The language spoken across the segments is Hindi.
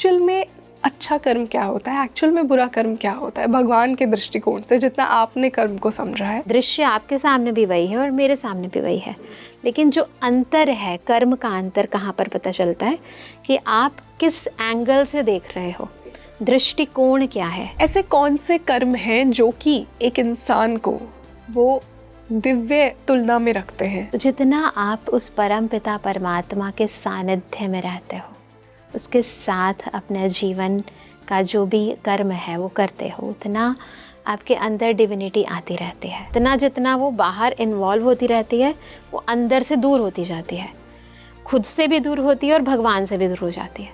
एक्चुअल में अच्छा कर्म क्या होता है, एक्चुअल में बुरा कर्म क्या होता है भगवान के दृष्टिकोण से, जितना आपने कर्म को समझा है? दृश्य आपके सामने भी वही है और मेरे सामने भी वही है, लेकिन जो अंतर है, कर्म का अंतर कहाँ पर पता चलता है कि आप किस एंगल से देख रहे हो, दृष्टिकोण क्या है। ऐसे कौन से कर्म हैं जो कि एक इंसान को वो दिव्य तुलना में रखते हैं? तो जितना आप उस परम पिता परमात्मा के सानिध्य में रहते हो, उसके साथ अपने जीवन का जो भी कर्म है वो करते हो, उतना आपके अंदर डिविनिटी आती रहती है। इतना जितना वो बाहर इन्वॉल्व होती रहती है, वो अंदर से दूर होती जाती है, खुद से भी दूर होती है और भगवान से भी दूर हो जाती है।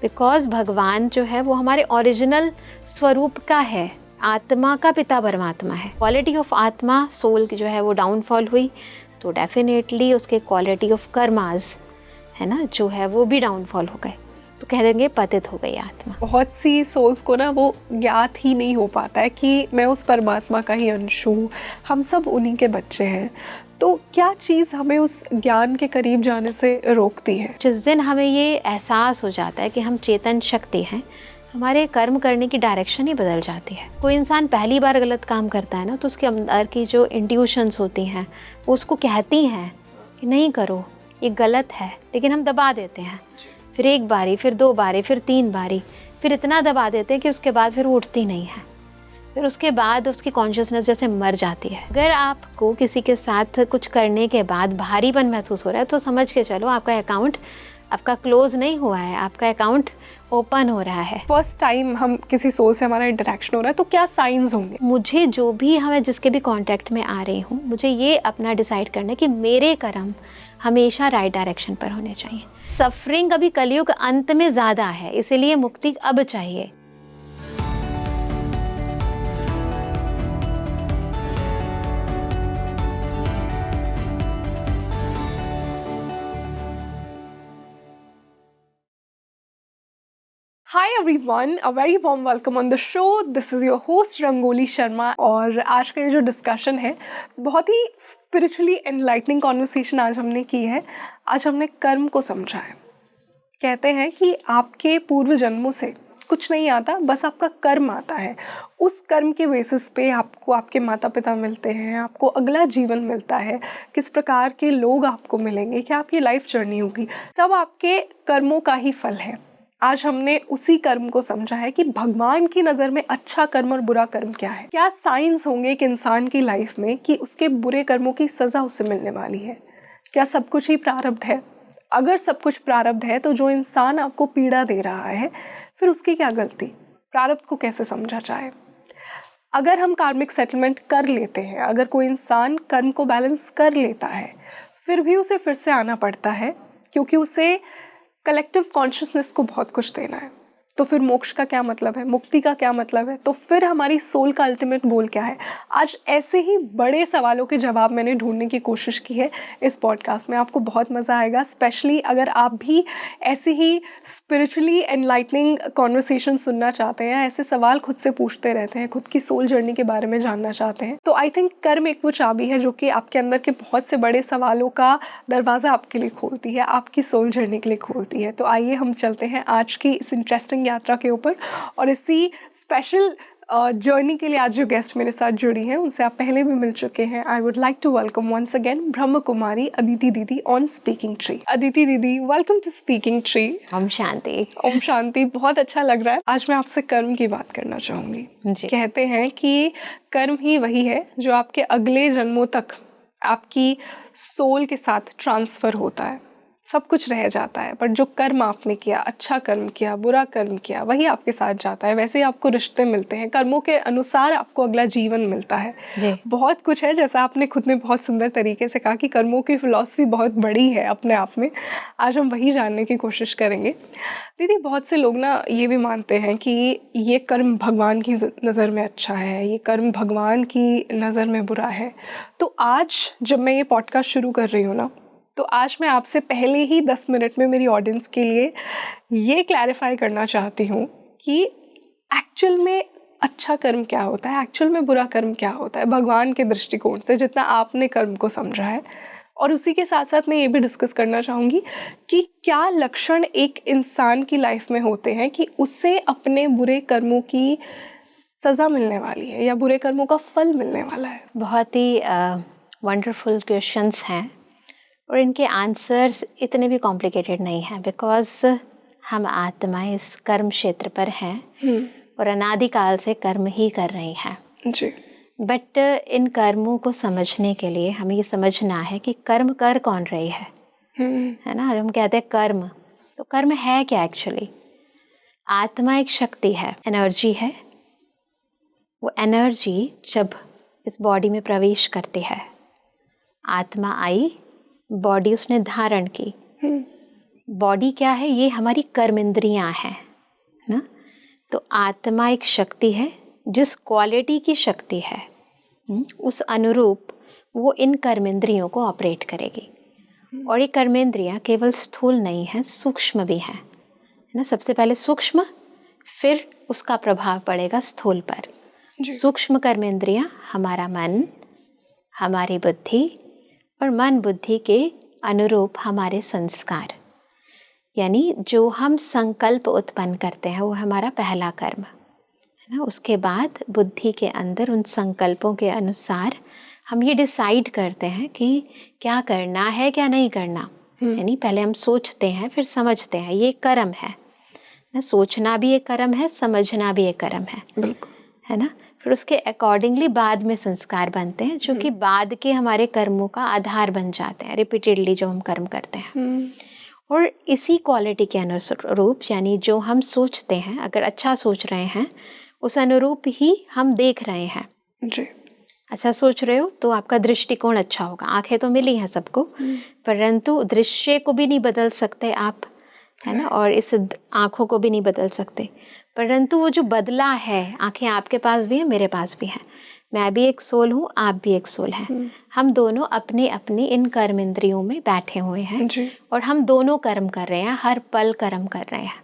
बिकॉज भगवान जो है वो हमारे ओरिजिनल स्वरूप का है, आत्मा का पिता परमात्मा है। क्वालिटी ऑफ आत्मा, सोल की जो है वो डाउनफॉल हुई तो डेफिनेटली उसके क्वालिटी ऑफ कर्मास है ना, जो है वो भी डाउनफॉल हो गए, तो कह देंगे पतित हो गई आत्मा। बहुत सी सोल्स को ना वो ज्ञात ही नहीं हो पाता है कि मैं उस परमात्मा का ही अंश हूँ, हम सब उन्हीं के बच्चे हैं। तो क्या चीज़ हमें उस ज्ञान के करीब जाने से रोकती है? जिस दिन हमें ये एहसास हो जाता है कि हम चेतन शक्ति हैं, हमारे कर्म करने की डायरेक्शन ही बदल जाती है। कोई इंसान पहली बार गलत काम करता है ना, तो उसके अंदर की जो इंट्यूशंस होती हैं वो उसको कहती हैं कि नहीं करो, ये गलत है, लेकिन हम दबा देते हैं। फिर एक बारी, फिर 2 बारी, फिर 3 बारी, फिर इतना दबा देते हैं कि उसके बाद फिर उठती नहीं है। फिर उसके बाद उसकी कॉन्शियसनेस जैसे मर जाती है। अगर आपको किसी के साथ कुछ करने के बाद भारीपन महसूस हो रहा है तो समझ के चलो आपका अकाउंट आपका क्लोज नहीं हुआ है, आपका अकाउंट ओपन हो रहा है। फर्स्ट टाइम हम किसी सोल से हमारा इंटरेक्शन हो रहा है तो क्या साइंस होंगे? मुझे जो भी हमें जिसके भी कांटेक्ट में आ रही हूँ, मुझे ये अपना डिसाइड करना है कि मेरे कर्म हमेशा राइट डायरेक्शन पर होने चाहिए। सफरिंग अभी कलयुग अंत में ज़्यादा है, इसीलिए मुक्ति अब चाहिए। Hi everyone, a very warm welcome on the show. This is your host rangoli Sharma. और आज का ये जो डिस्कशन है बहुत ही स्पिरिचुअली एनलाइटनिंग कॉन्वर्सेशन आज हमने की है। आज हमने कर्म को समझा है। कहते हैं कि आपके पूर्व जन्मों से कुछ नहीं आता, बस आपका कर्म आता है। उस कर्म के बेसिस पे आपको आपके माता पिता मिलते हैं, आपको अगला जीवन मिलता है, किस प्रकार के लोग आपको मिलेंगे, क्या आपकी लाइफ जर्नी होगी, सब आपके कर्मों का ही फल है। आज हमने उसी कर्म को समझा है कि भगवान की नज़र में अच्छा कर्म और बुरा कर्म क्या है। क्या साइंस होंगे एक इंसान की लाइफ में कि उसके बुरे कर्मों की सज़ा उसे मिलने वाली है? क्या सब कुछ ही प्रारब्ध है? अगर सब कुछ प्रारब्ध है तो जो इंसान आपको पीड़ा दे रहा है फिर उसकी क्या गलती? प्रारब्ध को कैसे समझा जाए? अगर हम कार्मिक सेटलमेंट कर लेते हैं, अगर कोई इंसान कर्म को बैलेंस कर लेता है, फिर भी उसे फिर से आना पड़ता है क्योंकि उसे कलेक्टिव कॉन्शियसनेस को बहुत कुछ देना है। तो फिर मोक्ष का क्या मतलब है, मुक्ति का क्या मतलब है, तो फिर हमारी सोल का अल्टीमेट गोल क्या है? आज ऐसे ही बड़े सवालों के जवाब मैंने ढूंढने की कोशिश की है इस पॉडकास्ट में। आपको बहुत मज़ा आएगा, स्पेशली अगर आप भी ऐसी ही स्पिरिचुअली एनलाइटनिंग कॉन्वर्सेशन सुनना चाहते हैं, ऐसे सवाल खुद से पूछते रहते हैं, खुद की सोल जर्नी के बारे में जानना चाहते हैं। तो आई थिंक कर्म एक वो चाबी है जो कि आपके अंदर के बहुत से बड़े सवालों का दरवाज़ा आपके लिए खोलती है, आपकी सोल जर्नी के लिए खोलती है। तो आइए हम चलते हैं आज की इस इंटरेस्टिंग यात्रा के ऊपर। और इसी स्पेशल जर्नी के लिए आज जो गेस्ट मेरे साथ जुड़ी हैं उनसे आप पहले भी मिल चुके हैं। I would like to welcome once again Brahma Kumari Aditi दीदी ऑन स्पीकिंग ट्री। अदिति दीदी, वेलकम टू स्पीकिंग ट्री। ओम शांति। ओम शांति। बहुत अच्छा लग रहा है। आज मैं आपसे कर्म की बात करना चाहूँगी। कहते हैं कि कर्म ही वही है जो आपके अगले जन्मों तक आपकी सोल के साथ ट्रांसफ़र होता है। सब कुछ रह जाता है, बट जो कर्म आपने किया, अच्छा कर्म किया, बुरा कर्म किया, वही आपके साथ जाता है। वैसे ही आपको रिश्ते मिलते हैं, कर्मों के अनुसार आपको अगला जीवन मिलता है। बहुत कुछ है, जैसा आपने खुद में बहुत सुंदर तरीके से कहा कि कर्मों की फिलॉसफी बहुत बड़ी है अपने आप में। आज हम वही जानने की कोशिश करेंगे। दीदी, बहुत से लोग ना ये भी मानते हैं कि ये कर्म भगवान की नज़र में अच्छा है, ये कर्म भगवान की नज़र में बुरा है। तो आज जब मैं ये पॉडकास्ट शुरू कर रही हूँ ना, तो आज मैं आपसे पहले ही 10 मिनट में मेरी ऑडियंस के लिए ये क्लैरिफाई करना चाहती हूँ कि एक्चुअल में अच्छा कर्म क्या होता है, एक्चुअल में बुरा कर्म क्या होता है भगवान के दृष्टिकोण से, जितना आपने कर्म को समझा है। और उसी के साथ साथ मैं ये भी डिस्कस करना चाहूँगी कि क्या लक्षण एक इंसान की लाइफ में होते हैं कि उससे अपने बुरे कर्मों की सज़ा मिलने वाली है या बुरे कर्मों का फल मिलने वाला है। बहुत ही वंडरफुल क्वेश्चंस हैं और इनके आंसर्स इतने भी कॉम्प्लिकेटेड नहीं हैं, बिकॉज हम आत्माएं इस कर्म क्षेत्र पर हैं और अनादिकाल से कर्म ही कर रही हैं जी। बट इन कर्मों को समझने के लिए हमें ये समझना है कि कर्म कर कौन रही है ना। हम कहते हैं कर्म, तो कर्म है क्या एक्चुअली? आत्मा एक शक्ति है, एनर्जी है। वो एनर्जी जब इस बॉडी में प्रवेश करती है, आत्मा आई, बॉडी उसने धारण की। बॉडी क्या है? ये हमारी कर्मेंद्रियां हैं ना। तो आत्मा एक शक्ति है, जिस क्वालिटी की शक्ति है उस अनुरूप वो इन कर्मेंद्रियों को ऑपरेट करेगी। और ये कर्मेंद्रियां केवल स्थूल नहीं है, सूक्ष्म भी हैं, है ना। सबसे पहले सूक्ष्म, फिर उसका प्रभाव पड़ेगा स्थूल पर। सूक्ष्म कर्मेंद्रियां हमारा मन, हमारी बुद्धि, और मन बुद्धि के अनुरूप हमारे संस्कार, यानी जो हम संकल्प उत्पन्न करते हैं वो हमारा पहला कर्म है ना। उसके बाद बुद्धि के अंदर उन संकल्पों के अनुसार हम ये डिसाइड करते हैं कि क्या करना है क्या नहीं करना। यानी पहले हम सोचते हैं, फिर समझते हैं, ये कर्म है ना। सोचना भी एक कर्म है, समझना भी एक कर्म है, है ना। फिर उसके अकॉर्डिंगली बाद में संस्कार बनते हैं, जो कि बाद के हमारे कर्मों का आधार बन जाते हैं, रिपीटेडली जो हम कर्म करते हैं। और इसी क्वालिटी के अनुरूप, यानी जो हम सोचते हैं, अगर अच्छा सोच रहे हैं उस अनुरूप ही हम देख रहे हैं जी। अच्छा सोच रहे हो तो आपका दृष्टिकोण अच्छा होगा। आंखें तो मिली हैं सबको, परंतु दृश्य को भी नहीं बदल सकते आप, है ना, और इस आँखों को भी नहीं बदल सकते। परंतु वो जो बदला है, आंखें आपके पास भी हैं, मेरे पास भी हैं, मैं भी एक सोल हूँ, आप भी एक सोल हैं। हम दोनों अपने अपनी इन कर्म इंद्रियों में बैठे हुए हैं और हम दोनों कर्म कर रहे हैं, हर पल कर्म कर रहे हैं।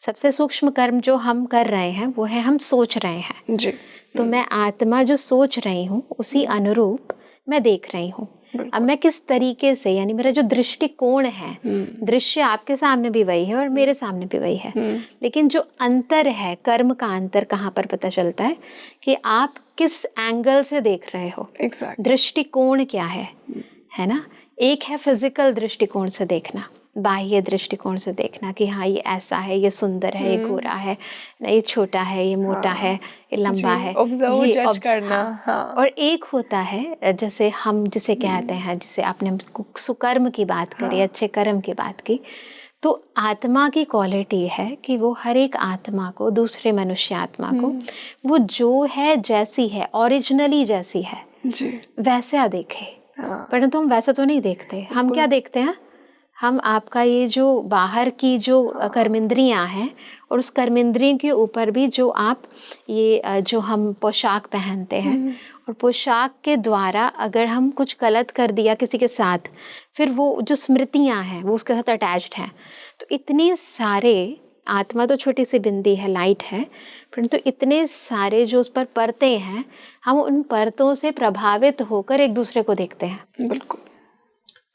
सबसे सूक्ष्म कर्म जो हम कर रहे हैं वो है हम सोच रहे हैं जी। तो मैं आत्मा जो सोच रही हूँ उसी अनुरूप मैं देख रही हूँ। अब मैं किस तरीके से, यानी मेरा जो दृष्टिकोण है, दृश्य आपके सामने भी वही है और मेरे सामने भी वही है, लेकिन जो अंतर है, कर्म का अंतर कहाँ पर पता चलता है कि आप किस एंगल से देख रहे हो। दृष्टिकोण क्या है ना। एक है फिजिकल दृष्टिकोण से देखना, बाह्य दृष्टिकोण से देखना कि हाँ ये ऐसा है, ये सुंदर है, ये गोरा है ना, ये छोटा है, ये मोटा है, ये लंबा है, ये जज करना। हाँ। और एक होता है जैसे हम जिसे कहते हैं, जिसे आपने सुकर्म की बात करी, अच्छे कर्म की बात की, तो आत्मा की क्वालिटी है कि वो हर एक आत्मा को, दूसरे मनुष्य आत्मा को, वो जो है जैसी है, ओरिजिनली जैसी है वैसा देखे। परंतु हम वैसा तो नहीं देखते। हम क्या देखते हैं? हम आपका ये जो बाहर की जो कर्मेंद्रियां हैं और उस कर्मेंद्रियों के ऊपर भी जो आप ये जो हम पोशाक पहनते हैं, और पोशाक के द्वारा अगर हम कुछ गलत कर दिया किसी के साथ, फिर वो जो स्मृतियां हैं वो उसके साथ अटैच्ड हैं। तो इतने सारे, आत्मा तो छोटी सी बिंदी है, लाइट है, परंतु इतने सारे जो उस पर परतें हैं, हम उन परतों से प्रभावित होकर एक दूसरे को देखते हैं। बिल्कुल।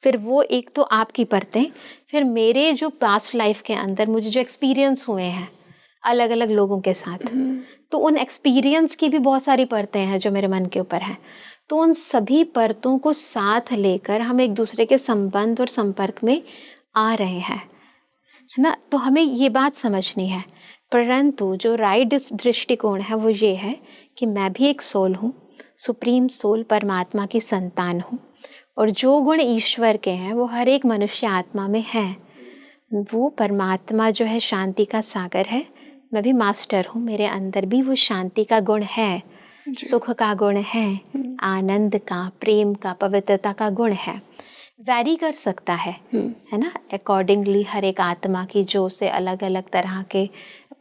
फिर वो एक तो आपकी परतें, फिर मेरे जो पास्ट लाइफ के अंदर मुझे जो एक्सपीरियंस हुए हैं अलग अलग लोगों के साथ, तो उन एक्सपीरियंस की भी बहुत सारी परतें हैं जो मेरे मन के ऊपर हैं। तो उन सभी परतों को साथ लेकर हम एक दूसरे के संबंध और संपर्क में आ रहे हैं, है ना। तो हमें ये बात समझनी है। परंतु जो राइट दृष्टिकोण है वो ये है कि मैं भी एक सोल हूँ, सुप्रीम सोल परमात्मा की संतान हूँ, और जो गुण ईश्वर के हैं वो हर एक मनुष्य आत्मा में है। वो परमात्मा जो है शांति का सागर है, मैं भी मास्टर हूँ, मेरे अंदर भी वो शांति का गुण है, सुख का गुण है, आनंद का, प्रेम का, पवित्रता का गुण है। वैरी कर सकता है ना, अकॉर्डिंगली हर एक आत्मा की जो उसे अलग अलग तरह के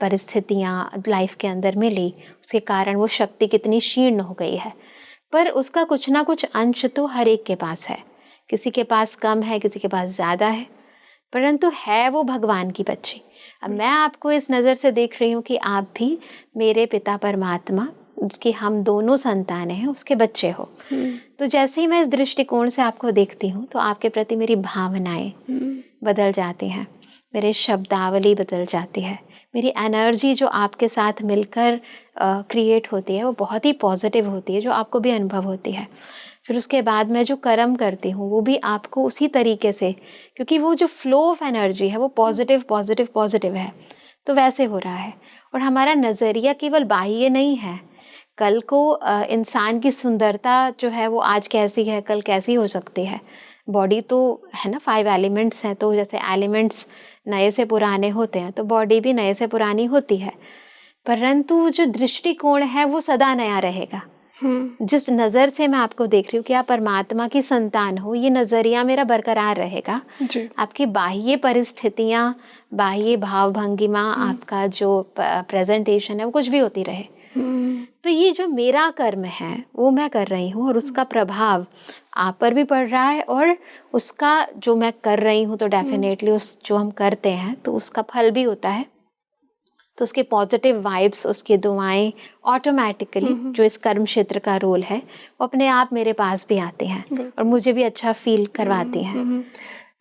परिस्थितियाँ लाइफ के अंदर मिली, उसके कारण वो शक्ति कितनी शीर्ण हो गई है, पर उसका कुछ ना कुछ अंश तो हर एक के पास है। किसी के पास कम है, किसी के पास ज़्यादा है, परंतु है वो भगवान की बच्ची। अब मैं आपको इस नज़र से देख रही हूँ कि आप भी मेरे पिता परमात्मा उसकी हम दोनों संतानें हैं, उसके बच्चे हो। तो जैसे ही मैं इस दृष्टिकोण से आपको देखती हूँ तो आपके प्रति मेरी भावनाएं बदल जाती हैं, मेरे शब्दावली बदल जाती है, मेरी एनर्जी जो आपके साथ मिलकर क्रिएट होती है वो बहुत ही पॉजिटिव होती है, जो आपको भी अनुभव होती है। फिर उसके बाद मैं जो कर्म करती हूँ वो भी आपको उसी तरीके से, क्योंकि वो जो फ्लो ऑफ एनर्जी है वो पॉजिटिव पॉजिटिव पॉजिटिव है, तो वैसे हो रहा है। और हमारा नज़रिया केवल बाह्य नहीं है। कल को इंसान की सुंदरता जो है वो आज कैसी है कल कैसी हो सकती है। बॉडी तो है ना, 5 एलिमेंट्स हैं, तो जैसे एलिमेंट्स नए से पुराने होते हैं तो बॉडी भी नए से पुरानी होती है, परंतु जो दृष्टिकोण है वो सदा नया रहेगा। जिस नज़र से मैं आपको देख रही हूँ कि आप परमात्मा की संतान हो, ये नज़रिया मेरा बरकरार रहेगा जी। आपकी बाह्य परिस्थितियाँ, बाह्य भाव भंगिमा, आपका जो प्रेजेंटेशन है वो कुछ भी होती रहे, तो ये जो मेरा कर्म है वो मैं कर रही हूँ और उसका प्रभाव आप पर भी पड़ रहा है, और उसका जो मैं कर रही हूँ तो डेफिनेटली उस जो हम करते हैं तो उसका फल भी होता है। तो उसके पॉजिटिव वाइब्स, उसकी दुआएं ऑटोमेटिकली जो इस कर्म क्षेत्र का रोल है वो अपने आप मेरे पास भी आते हैं और मुझे भी अच्छा फील करवाती हैं।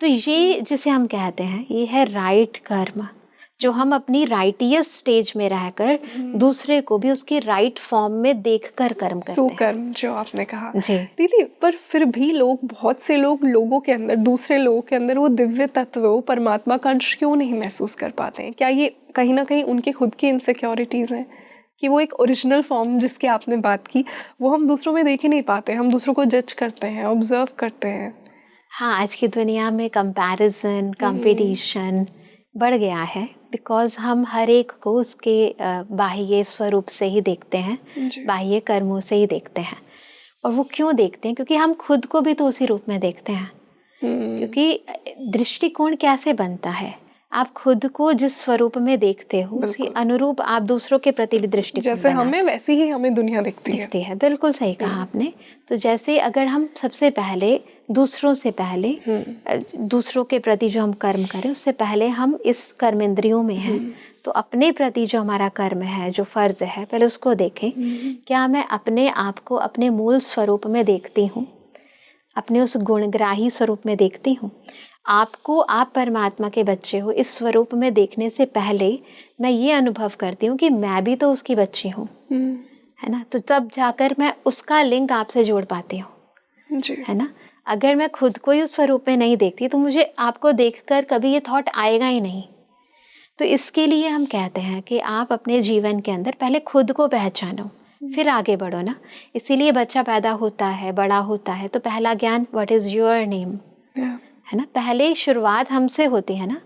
तो ये जिसे हम कहते हैं ये है राइट कर्म, जो हम अपनी राइटियस स्टेज में रहकर दूसरे को भी उसकी राइट फॉर्म में देखकर कर्म करते हैं। सुकर्म जो आपने कहा जी दीदी, पर फिर भी बहुत से लोगों के अंदर, दूसरे लोगों के अंदर वो दिव्य तत्व, वो परमात्मा का अंश क्यों नहीं महसूस कर पाते हैं? क्या ये कहीं ना कहीं उनकी खुद की इनसिक्योरिटीज़ हैं कि वो एक ओरिजिनल फॉर्म जिसकी आपने बात की वो हम दूसरों में देख ही नहीं पाते, हम दूसरों को जज करते हैं, ऑब्जर्व करते हैं। हाँ, आज की दुनिया में कंपैरिजन, कंपटीशन बढ़ गया है, बिकॉज हम हर एक को उसके बाह्य स्वरूप से ही देखते हैं, बाह्य कर्मों से ही देखते हैं। और वो क्यों देखते हैं? क्योंकि हम खुद को भी तो उसी रूप में देखते हैं। क्योंकि दृष्टिकोण कैसे बनता है, आप खुद को जिस स्वरूप में देखते हो उसी अनुरूप आप दूसरों के प्रति भी दृष्टिकोण, जैसे हमें वैसी ही हमें दुनिया दिखती है। बिल्कुल सही कहा आपने। तो जैसे अगर हम सबसे पहले दूसरों से पहले दूसरों के प्रति जो हम कर्म करें उससे पहले हम इस कर्मेंद्रियों में हैं, तो अपने प्रति जो हमारा कर्म है, जो फर्ज है, पहले उसको देखें। क्या मैं अपने आप को अपने मूल स्वरूप में देखती हूँ, अपने उस गुणग्राही स्वरूप में देखती हूँ? आपको, आप परमात्मा के बच्चे हो, इस स्वरूप में देखने से पहले मैं ये अनुभव करती हूँ कि मैं भी तो उसकी बच्ची हूँ, है ना। तो तब जाकर मैं उसका लिंक आपसे जोड़ पाती हूँ, है ना। अगर मैं खुद को ही उस स्वरूप में नहीं देखती तो मुझे आपको देखकर कभी ये थॉट आएगा ही नहीं। तो इसके लिए हम कहते हैं कि आप अपने जीवन के अंदर पहले खुद को पहचानो, फिर आगे बढ़ो ना। इसीलिए बच्चा पैदा होता है, बड़ा होता है, तो पहला ज्ञान व्हाट इज़ योर नेम, है ना। पहले शुरुआत हमसे होती है ना।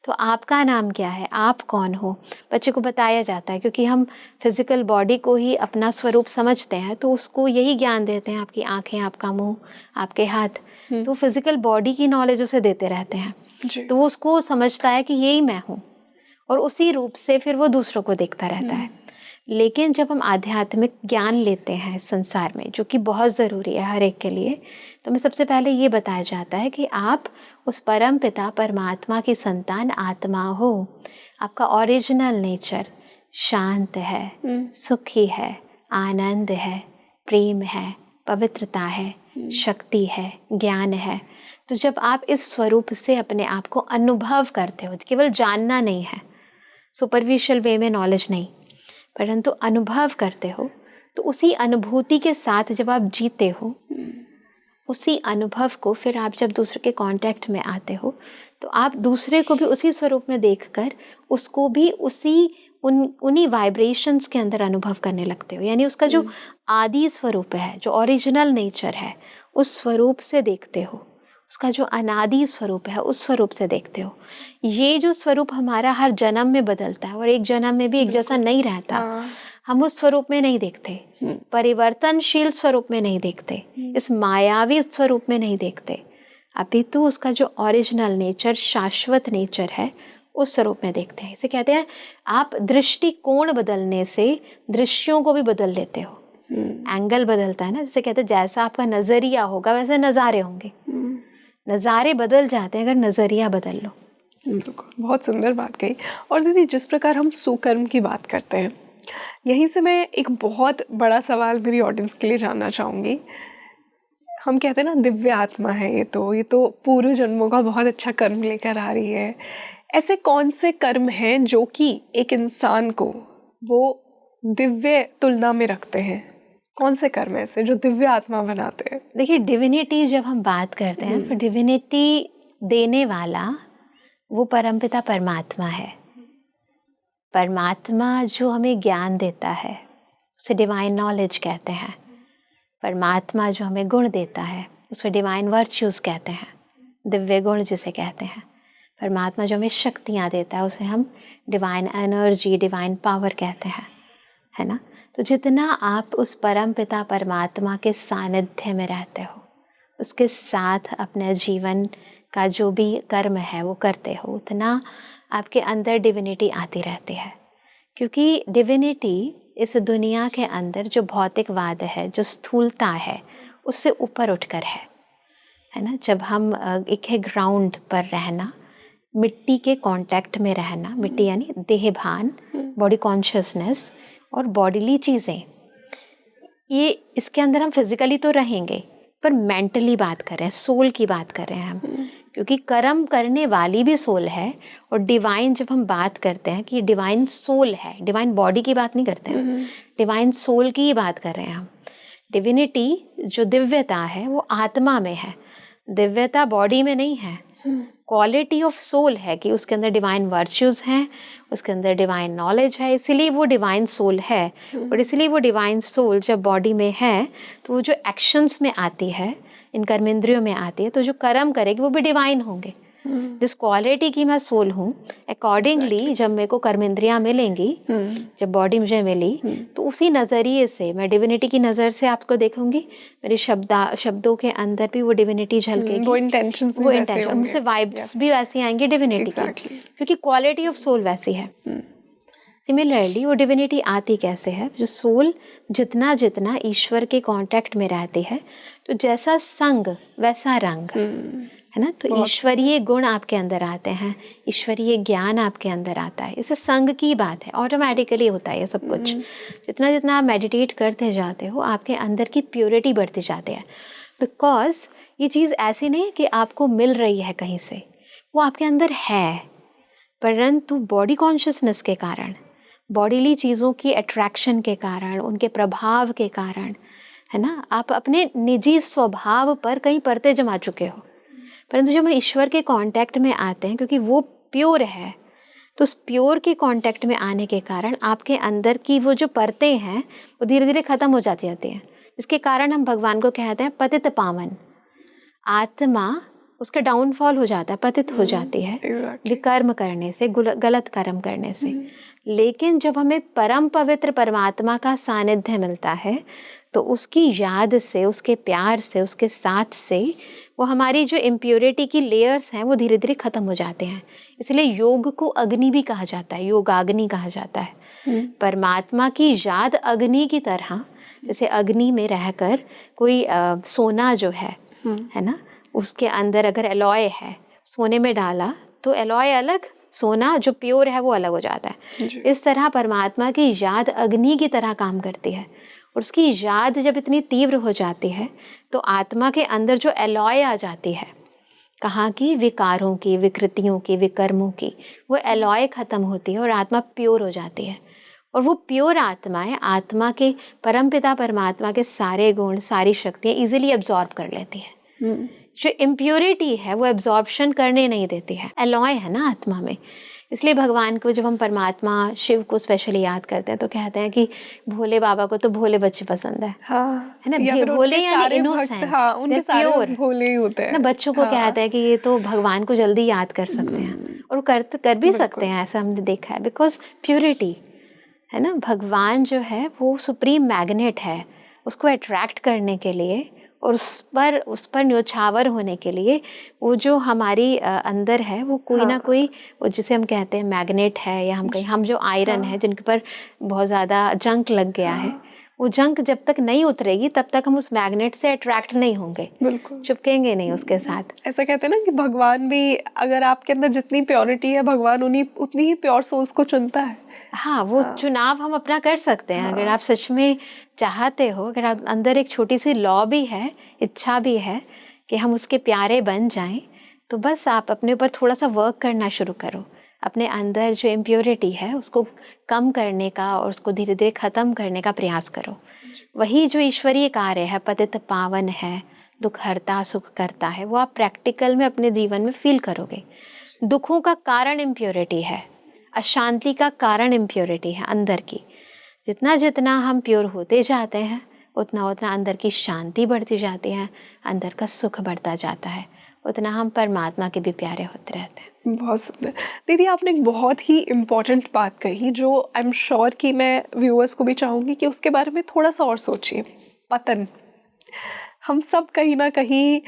तो आपका नाम क्या है, आप कौन हो, बच्चे को बताया जाता है। क्योंकि हम फिजिकल बॉडी को ही अपना स्वरूप समझते हैं तो उसको यही ज्ञान देते हैं, आपकी आंखें, आपका मुंह, आपके हाथ। तो फिजिकल बॉडी की नॉलेज उसे देते रहते हैं, तो वो उसको समझता है कि यही मैं हूँ, और उसी रूप से फिर वो दूसरों को देखता रहता है। लेकिन जब हम आध्यात्मिक ज्ञान लेते हैं संसार में, जो कि बहुत ज़रूरी है हर एक के लिए, तो हमें सबसे पहले ये बताया जाता है कि आप उस परम पिता परमात्मा की संतान आत्मा हो। आपका ओरिजिनल नेचर शांत है, सुखी है, आनंद है, प्रेम है, पवित्रता है, शक्ति है, ज्ञान है। तो जब आप इस स्वरूप से अपने आप को अनुभव करते हो, केवल जानना नहीं है, सुपरफिशियल वे में नॉलेज नहीं, परंतु अनुभव करते हो, तो उसी अनुभूति के साथ जब आप जीते हो, उसी अनुभव को फिर आप जब दूसरे के कांटेक्ट में आते हो तो आप दूसरे को भी उसी स्वरूप में देखकर उसको भी उन्हीं वाइब्रेशंस के अंदर अनुभव करने लगते हो। यानी उसका जो आदि स्वरूप है, जो ओरिजिनल नेचर है, उस स्वरूप से देखते हो। उसका जो अनादि स्वरूप है उस स्वरूप से देखते हो। ये जो स्वरूप हमारा हर जन्म में बदलता है और एक जन्म में भी एक जैसा नहीं रहता, हम उस स्वरूप में नहीं देखते, परिवर्तनशील स्वरूप में नहीं देखते, इस मायावी स्वरूप में नहीं देखते, अभी तो उसका जो ओरिजिनल नेचर, शाश्वत नेचर है, उस स्वरूप में देखते हैं। इसे कहते हैं आप दृष्टिकोण बदलने से दृश्यों को भी बदल लेते हो। एंगल बदलता है ना, जिसे कहते हैं जैसा आपका नजरिया होगा वैसे नज़ारे होंगे। नज़ारे बदल जाते हैं अगर नज़रिया बदल लो। बिल्कुल, बहुत सुंदर बात कही। और दीदी, जिस प्रकार हम सुकर्म की बात करते हैं यहीं से मैं एक बहुत बड़ा सवाल मेरी ऑडियंस के लिए जानना चाहूँगी। हम कहते हैं ना दिव्य आत्मा है ये तो पूर्व जन्मों का बहुत अच्छा कर्म लेकर आ रही है। ऐसे कौन से कर्म हैं जो कि एक इंसान को वो दिव्य तुलना में रखते हैं? कौन से कर्म ऐसे जो दिव्य आत्मा बनाते हैं? देखिए, डिविनिटी जब हम बात करते हैं तो डिविनिटी देने वाला वो परमपिता परमात्मा है। परमात्मा जो हमें ज्ञान देता है उसे डिवाइन नॉलेज कहते हैं। परमात्मा जो हमें गुण देता है उसे डिवाइन वर्च्यूज़ कहते हैं, दिव्य गुण जिसे कहते हैं। परमात्मा जो हमें शक्तियाँ देता है उसे हम डिवाइन एनर्जी, डिवाइन पावर कहते हैं, है ना। तो जितना आप उस परम पिता परमात्मा के सानिध्य में रहते हो, उसके साथ अपने जीवन का जो भी कर्म है वो करते हो, उतना आपके अंदर डिविनिटी आती रहती है। क्योंकि डिविनिटी इस दुनिया के अंदर जो भौतिकवाद है, जो स्थूलता है, उससे ऊपर उठकर है ना। जब हम एक है ग्राउंड पर रहना, मिट्टी के कांटेक्ट में रहना, मिट्टी यानी देह भान, बॉडी कॉन्शियसनेस और बॉडीली चीज़ें, ये इसके अंदर हम फिजिकली तो रहेंगे पर मेंटली बात कर रहे हैं, सोल की बात कर रहे हैं हम। क्योंकि कर्म करने वाली भी सोल है और डिवाइन, जब हम बात करते हैं कि डिवाइन सोल है, डिवाइन बॉडी की बात नहीं करते हैं, डिवाइन सोल की ही बात कर रहे हैं हम। डिविनिटी जो दिव्यता है वो आत्मा में है, दिव्यता बॉडी में नहीं है। क्वालिटी ऑफ सोल है कि उसके अंदर डिवाइन वर्च्यूज़ हैं, उसके अंदर डिवाइन नॉलेज है, इसीलिए वो डिवाइन सोल है। और इसलिए वो डिवाइन सोल जब बॉडी में है तो वो जो एक्शंस में आती है, इन कर्मेंद्रियों में आती है, तो जो कर्म करेगी वो भी डिवाइन होंगे। जिस क्वालिटी की मैं सोल हूँ, अकॉर्डिंगली जब मेरे को कर्मेंद्रियाँ मिलेंगी, जब बॉडी मुझे मिली, तो उसी नज़रिए से मैं डिविनिटी की नज़र से आपको देखूंगी। मेरे शब्दों के अंदर भी वो डिविनिटी झलकेगी, वो इंटेंशन मुझसे वाइब्स भी वैसी आएंगी डिविनिटी की, क्योंकि क्वालिटी ऑफ सोल वैसी है। सिमिलरली वो डिविनिटी आती कैसे है? जो सोल जितना जितना ईश्वर के कांटेक्ट में रहती है, तो जैसा संग वैसा रंग, है ना। तो ईश्वरीय गुण आपके अंदर आते हैं, ईश्वरीय ज्ञान आपके अंदर आता है। इसे संग की बात है, ऑटोमेटिकली होता है ये सब कुछ। जितना जितना आप मेडिटेट करते जाते हो, आपके अंदर की प्योरिटी बढ़ती जाती है। बिकॉज ये चीज़ ऐसी नहीं कि आपको मिल रही है कहीं से, वो आपके अंदर है, परंतु बॉडी कॉन्शियसनेस के कारण, बॉडीली चीज़ों की अट्रैक्शन के कारण, उनके प्रभाव के कारण, है ना, आप अपने निजी स्वभाव पर कहीं परते जमा चुके हो। परंतु जब हम ईश्वर के कांटेक्ट में आते हैं, क्योंकि वो प्योर है, तो उस प्योर के कांटेक्ट में आने के कारण आपके अंदर की वो जो परतें हैं वो धीरे धीरे ख़त्म हो जाती हैं। इसके कारण हम भगवान को कहते हैं पतित पावन। आत्मा उसका डाउनफॉल हो जाता है, पतित हो जाती है विकर्म करने से, गलत कर्म करने से। लेकिन जब हमें परम पवित्र परमात्मा का सानिध्य मिलता है, तो उसकी याद से, उसके प्यार से, उसके साथ से वो हमारी जो इम्प्योरिटी की लेयर्स हैं वो धीरे धीरे ख़त्म हो जाते हैं। इसलिए योग को अग्नि भी कहा जाता है, योगाग्नि कहा जाता है। परमात्मा की याद अग्नि की तरह, जैसे अग्नि में रहकर कोई सोना जो है ना, उसके अंदर अगर एलॉय है, सोने में डाला तो एलॉय अलग, सोना जो प्योर है वो अलग हो जाता है। इस तरह परमात्मा की याद अग्नि की तरह काम करती है, और उसकी याद जब इतनी तीव्र हो जाती है तो आत्मा के अंदर जो एलॉय आ जाती है, कहाँ की, विकारों की, विकृतियों की, विकर्मों की, वो एलॉय ख़त्म होती है और आत्मा प्योर हो जाती है। और वो प्योर आत्माएं आत्मा के परमपिता परमात्मा के सारे गुण, सारी शक्तियाँ ईजिली एब्जॉर्ब कर लेती है। जो इम्प्योरिटी है वो एब्जॉर्प्शन करने नहीं देती है, एलॉय है ना आत्मा में। इसलिए भगवान को जब हम परमात्मा शिव को स्पेशली याद करते हैं तो कहते हैं कि भोले बाबा को तो भोले बच्चे पसंद है, है ना। भोले यानी इनोसेंट, उनके सारे भोले ही होते हैं ना। बच्चों को कहते हैं कि ये तो भगवान को जल्दी याद कर सकते हैं, और कर भी सकते हैं, ऐसा हमने देखा है, बिकॉज प्योरिटी है ना। भगवान जो है वो सुप्रीम मैग्नेट है, उसको अट्रैक्ट करने के लिए और उस पर न्योछावर होने के लिए वो जो हमारी अंदर है वो कोई ना कोई, वो जिसे हम कहते हैं मैग्नेट है, या हम जो आयरन है जिनके पर बहुत ज़्यादा जंक लग गया है, वो जंक जब तक नहीं उतरेगी तब तक हम उस मैग्नेट से अट्रैक्ट नहीं होंगे, बिल्कुल चिपकेंगे नहीं उसके साथ। ऐसा कहते हैं ना कि भगवान भी, अगर आपके अंदर जितनी प्योरिटी है, भगवान उतनी ही प्योर सोल्स को चुनता है। हाँ, वो चुनाव हम अपना कर सकते हैं। अगर आप सच में चाहते हो, अगर आप अंदर एक छोटी सी लॉ भी है, इच्छा भी है कि हम उसके प्यारे बन जाएं, तो बस आप अपने ऊपर थोड़ा सा वर्क करना शुरू करो। अपने अंदर जो इम्प्योरिटी है उसको कम करने का और उसको धीरे धीरे ख़त्म करने का प्रयास करो। वही जो ईश्वरीय कार्य है, पतित पावन है, दुख हरता सुख करता है, वो आप प्रैक्टिकल में अपने जीवन में फील करोगे। दुखों का कारण इम्प्योरिटी है, अशांति का कारण इम्प्योरिटी है अंदर की। जितना जितना हम प्योर होते जाते हैं उतना उतना अंदर की शांति बढ़ती जाती है, अंदर का सुख बढ़ता जाता है, उतना हम परमात्मा के भी प्यारे होते रहते हैं। बहुत सुंदर दीदी, आपने एक बहुत ही इम्पॉर्टेंट बात कही जो आई एम श्योर कि मैं व्यूअर्स को भी चाहूँगी कि उसके बारे में थोड़ा सा और सोचिए। पतन, हम सब कहीं ना कहीं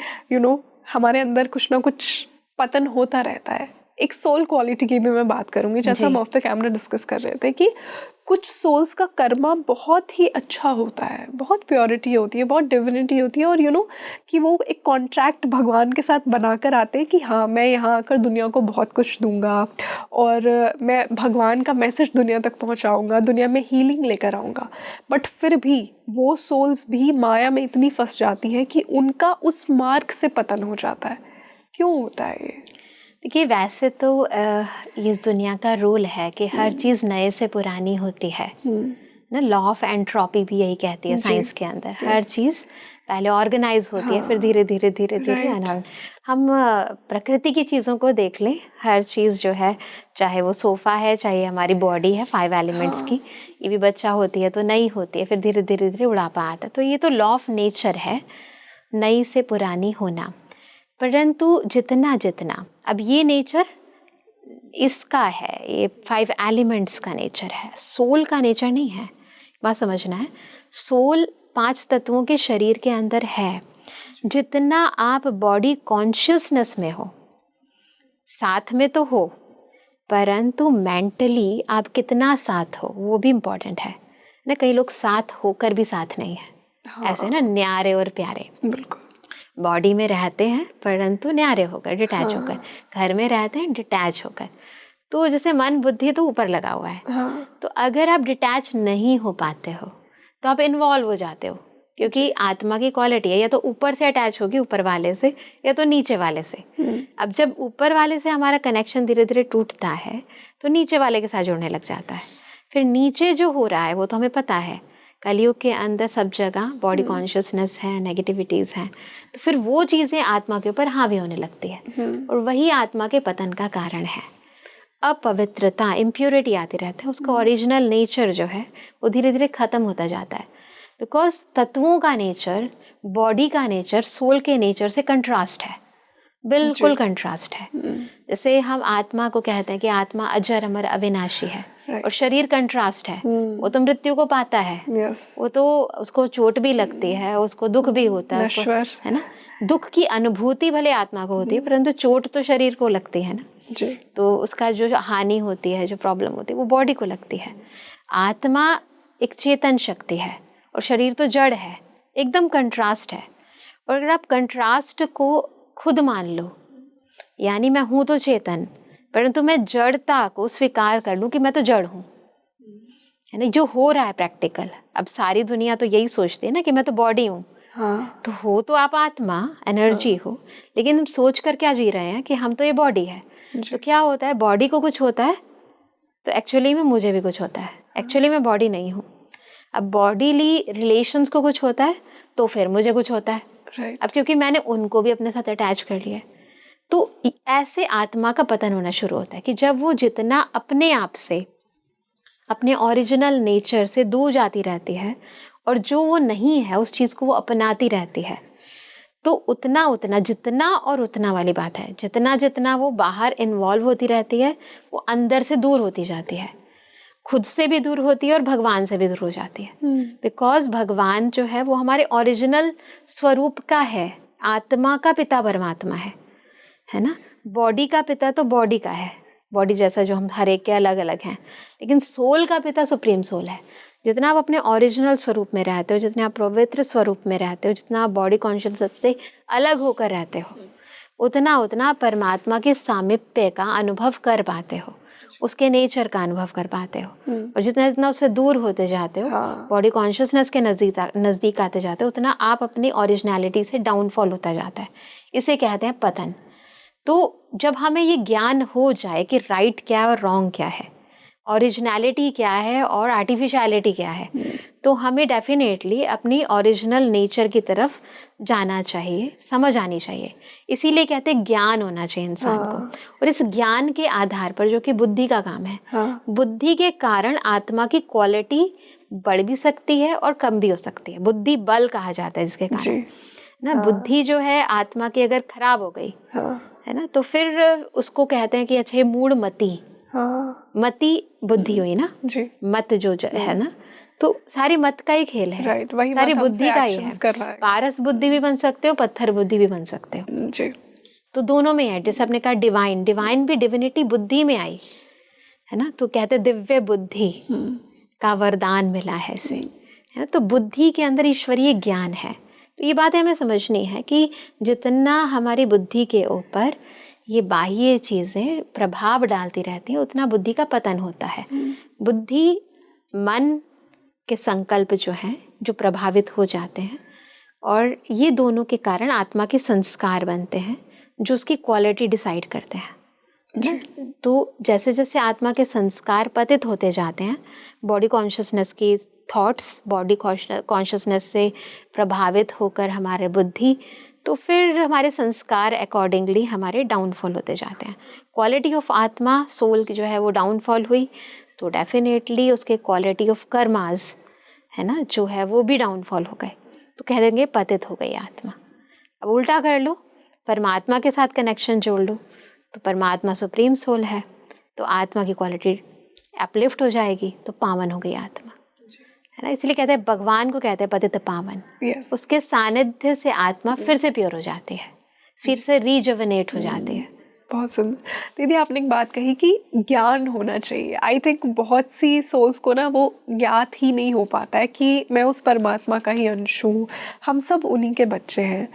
हमारे अंदर कुछ ना कुछ पतन होता रहता है। एक सोल क्वालिटी की भी मैं बात करूँगी, जैसा हम ऑफ द कैमरा डिस्कस कर रहे थे कि कुछ सोल्स का कर्मा बहुत ही अच्छा होता है, बहुत प्योरिटी होती है, बहुत डिविनिटी होती है, और कि वो एक कॉन्ट्रैक्ट भगवान के साथ बनाकर आते हैं कि हाँ मैं यहाँ आकर दुनिया को बहुत कुछ दूंगा और मैं भगवान का मैसेज दुनिया तक पहुँचाऊँगा, दुनिया में हीलिंग लेकर आऊँगा। बट फिर भी वो सोल्स भी माया में इतनी फंस जाती हैं कि उनका उस मार्ग से पतन हो जाता है। क्यों होता है ये? देखिए, वैसे तो इस दुनिया का रूल है कि हर चीज़ नए से पुरानी होती है ना। लॉ ऑफ एंट्रोपी भी यही कहती है साइंस के अंदर। हर चीज़ पहले ऑर्गेनाइज होती है, फिर धीरे धीरे धीरे धीरे अनऑर्गेनाइज। हम प्रकृति की चीज़ों को देख लें, हर चीज़ जो है, चाहे वो सोफ़ा है, चाहे हमारी बॉडी है 5 एलिमेंट्स की, ये भी बच्चा होती है तो नई होती है, फिर धीरे धीरे धीरे बुढ़ापा आता है। तो ये तो लॉ ऑफ नेचर है, नई से पुरानी होना। परंतु जितना जितना अब ये नेचर इसका है, ये 5 एलिमेंट्स का नेचर है, सोल का नेचर नहीं है। बात समझना है, सोल 5 तत्वों के शरीर के अंदर है। जितना आप बॉडी कॉन्शियसनेस में हो, साथ में तो हो, परंतु मेंटली आप कितना साथ हो वो भी इम्पोर्टेंट है ना। कई लोग साथ होकर भी साथ नहीं है, ऐसे ना, न्यारे और प्यारे। बिल्कुल, बॉडी में रहते हैं परंतु न्यारे होकर, डिटैच होकर, घर में रहते हैं डिटैच होकर। तो जैसे मन बुद्धि तो ऊपर लगा हुआ है, तो अगर आप डिटैच नहीं हो पाते हो तो आप इन्वॉल्व हो जाते हो, क्योंकि आत्मा की क्वालिटी है, या तो ऊपर से अटैच होगी ऊपर वाले से, या तो नीचे वाले से। अब जब ऊपर वाले से हमारा कनेक्शन धीरे धीरे टूटता है तो नीचे वाले के साथ जुड़ने लग जाता है। फिर नीचे जो हो रहा है वो तो हमें पता है, कलयुग के अंदर सब जगह बॉडी कॉन्शियसनेस है, नेगेटिविटीज़ हैं, तो फिर वो चीज़ें आत्मा के ऊपर हावी होने लगती है, और वही आत्मा के पतन का कारण है। अपवित्रता, इम्प्योरिटी आती रहती है, उसका ओरिजिनल नेचर जो है वो धीरे धीरे ख़त्म होता जाता है। बिकॉज तत्वों का नेचर, बॉडी का नेचर सोल के नेचर से कंट्रास्ट है, बिल्कुल कंट्रास्ट है। जैसे हम आत्मा को कहते हैं कि आत्मा अजर अमर अविनाशी है, और शरीर कंट्रास्ट है, वो तो मृत्यु को पाता है, वो तो उसको चोट भी लगती है, उसको दुख भी होता है, उसको, है ना, दुख की अनुभूति भले आत्मा को होती है परंतु चोट तो शरीर को लगती है ना जी। तो उसका जो हानि होती है, जो प्रॉब्लम होती है, वो बॉडी को लगती है। आत्मा एक चेतन शक्ति है और शरीर तो जड़ है, एकदम कंट्रास्ट है। और अगर आप कंट्रास्ट को खुद मान लो, यानी मैं हूँ तो चेतन, परंतु मैं जड़ता को स्वीकार कर लूँ कि मैं तो जड़ हूँ, है ना, जो हो रहा है प्रैक्टिकल। अब सारी दुनिया तो यही सोचती है ना कि मैं तो बॉडी हूँ, तो हो तो आप आत्मा, एनर्जी हो, लेकिन हम सोच कर क्या जी रहे हैं कि हम तो ये बॉडी है। तो क्या होता है, बॉडी को कुछ होता है तो एक्चुअली में मुझे भी कुछ होता है, एक्चुअली मैं बॉडी नहीं हूँ। अब बॉडीली रिलेशंस को कुछ होता है तो फिर मुझे कुछ होता है, अब क्योंकि मैंने उनको भी अपने साथ अटैच कर लिया है। तो ऐसे आत्मा का पतन होना शुरू होता है कि जब वो जितना अपने आप से, अपने ओरिजिनल नेचर से दूर जाती रहती है और जो वो नहीं है उस चीज़ को वो अपनाती रहती है, तो उतना उतना, जितना और उतना वाली बात है, जितना जितना वो बाहर इन्वॉल्व होती रहती है वो अंदर से दूर होती जाती है, खुद से भी दूर होती है और भगवान से भी दूर हो जाती है। बिकॉज भगवान जो है वो हमारे ओरिजिनल स्वरूप का है, आत्मा का पिता परमात्मा है ना। बॉडी का पिता तो बॉडी का है, बॉडी जैसा जो हम हर एक के अलग अलग हैं, लेकिन सोल का पिता सुप्रीम सोल है। जितना आप अपने ओरिजिनल स्वरूप में रहते हो, जितना आप पवित्र स्वरूप में रहते हो, जितना आप बॉडी कॉन्शियसनेस से अलग होकर रहते हो, उतना उतना परमात्मा के सामीप्य का अनुभव कर पाते हो, उसके नेचर का अनुभव कर पाते हो। और जितना जितना उससे दूर होते जाते हो, बॉडी कॉन्शियसनेस के नज़दीक आते जाते हो, उतना आप अपनी ओरिजिनलिटी से डाउनफॉल होता जाता है। इसे कहते हैं पतन। तो जब हमें ये ज्ञान हो जाए कि राइट क्या है और रॉन्ग क्या है, ओरिजिनलिटी क्या है और आर्टिफिशियलिटी क्या है, तो हमें डेफिनेटली अपनी ओरिजिनल नेचर की तरफ जाना चाहिए, समझ आनी चाहिए। इसीलिए कहते हैं ज्ञान होना चाहिए इंसान को। और इस ज्ञान के आधार पर, जो कि बुद्धि का काम है, बुद्धि के कारण आत्मा की क्वालिटी बढ़ भी सकती है और कम भी हो सकती है। बुद्धि बल कहा जाता है जिसके कारण ना। बुद्धि जो है आत्मा की अगर खराब हो गई है ना, तो फिर उसको कहते हैं कि अच्छा ये मूढ़ मति, मति बुद्धि हुई ना जी। मत जो है ना, तो सारी मत का ही खेल है, राइट, वही सारी बुद्धि का ही है। पारस बुद्धि भी बन सकते हो, पत्थर बुद्धि भी बन सकते हो जी। तो दोनों में है। जैसे आपने कहा डिवाइन, डिवाइन भी डिविनिटी बुद्धि में आई है ना, तो कहते दिव्य बुद्धि का वरदान मिला है इसे, है ना। तो बुद्धि के अंदर ईश्वरीय ज्ञान है। तो ये बात हमें समझनी है कि जितना हमारी बुद्धि के ऊपर ये बाह्य चीज़ें प्रभाव डालती रहती हैं, उतना बुद्धि का पतन होता है। बुद्धि मन के संकल्प जो हैं, जो प्रभावित हो जाते हैं, और ये दोनों के कारण आत्मा के संस्कार बनते हैं, जो उसकी क्वालिटी डिसाइड करते हैं ना। तो जैसे जैसे आत्मा के संस्कार पतित होते जाते हैं, बॉडी कॉन्शियसनेस की थॉट्स बॉडी कॉन्शियसनेस से प्रभावित होकर हमारे बुद्धि, तो फिर हमारे संस्कार अकॉर्डिंगली हमारे डाउनफॉल होते जाते हैं। क्वालिटी ऑफ आत्मा, सोल की जो है वो डाउनफॉल हुई, तो डेफिनेटली उसके क्वालिटी ऑफ कर्मास है ना जो है वो भी डाउनफॉल हो गए, तो कह देंगे पतित हो गई आत्मा। अब उल्टा कर लो, परमात्मा के साथ कनेक्शन जोड़ लो, तो परमात्मा सुप्रीम सोल है, तो आत्मा की क्वालिटी अपलिफ्ट हो जाएगी, तो पावन हो गई आत्मा, है ना। इसलिए कहते हैं, भगवान को कहते हैं पतित पावन। उसके सानिध्य से आत्मा फिर से प्योर हो जाती है, फिर से रीजुवेनेट हो जाती है। बहुत सुंदर दीदी, आपने एक बात कही कि ज्ञान होना चाहिए। आई थिंक बहुत सी सोल्स को ना वो ज्ञात ही नहीं हो पाता है कि मैं उस परमात्मा का ही अंश हूँ, हम सब उन्हीं के बच्चे हैं।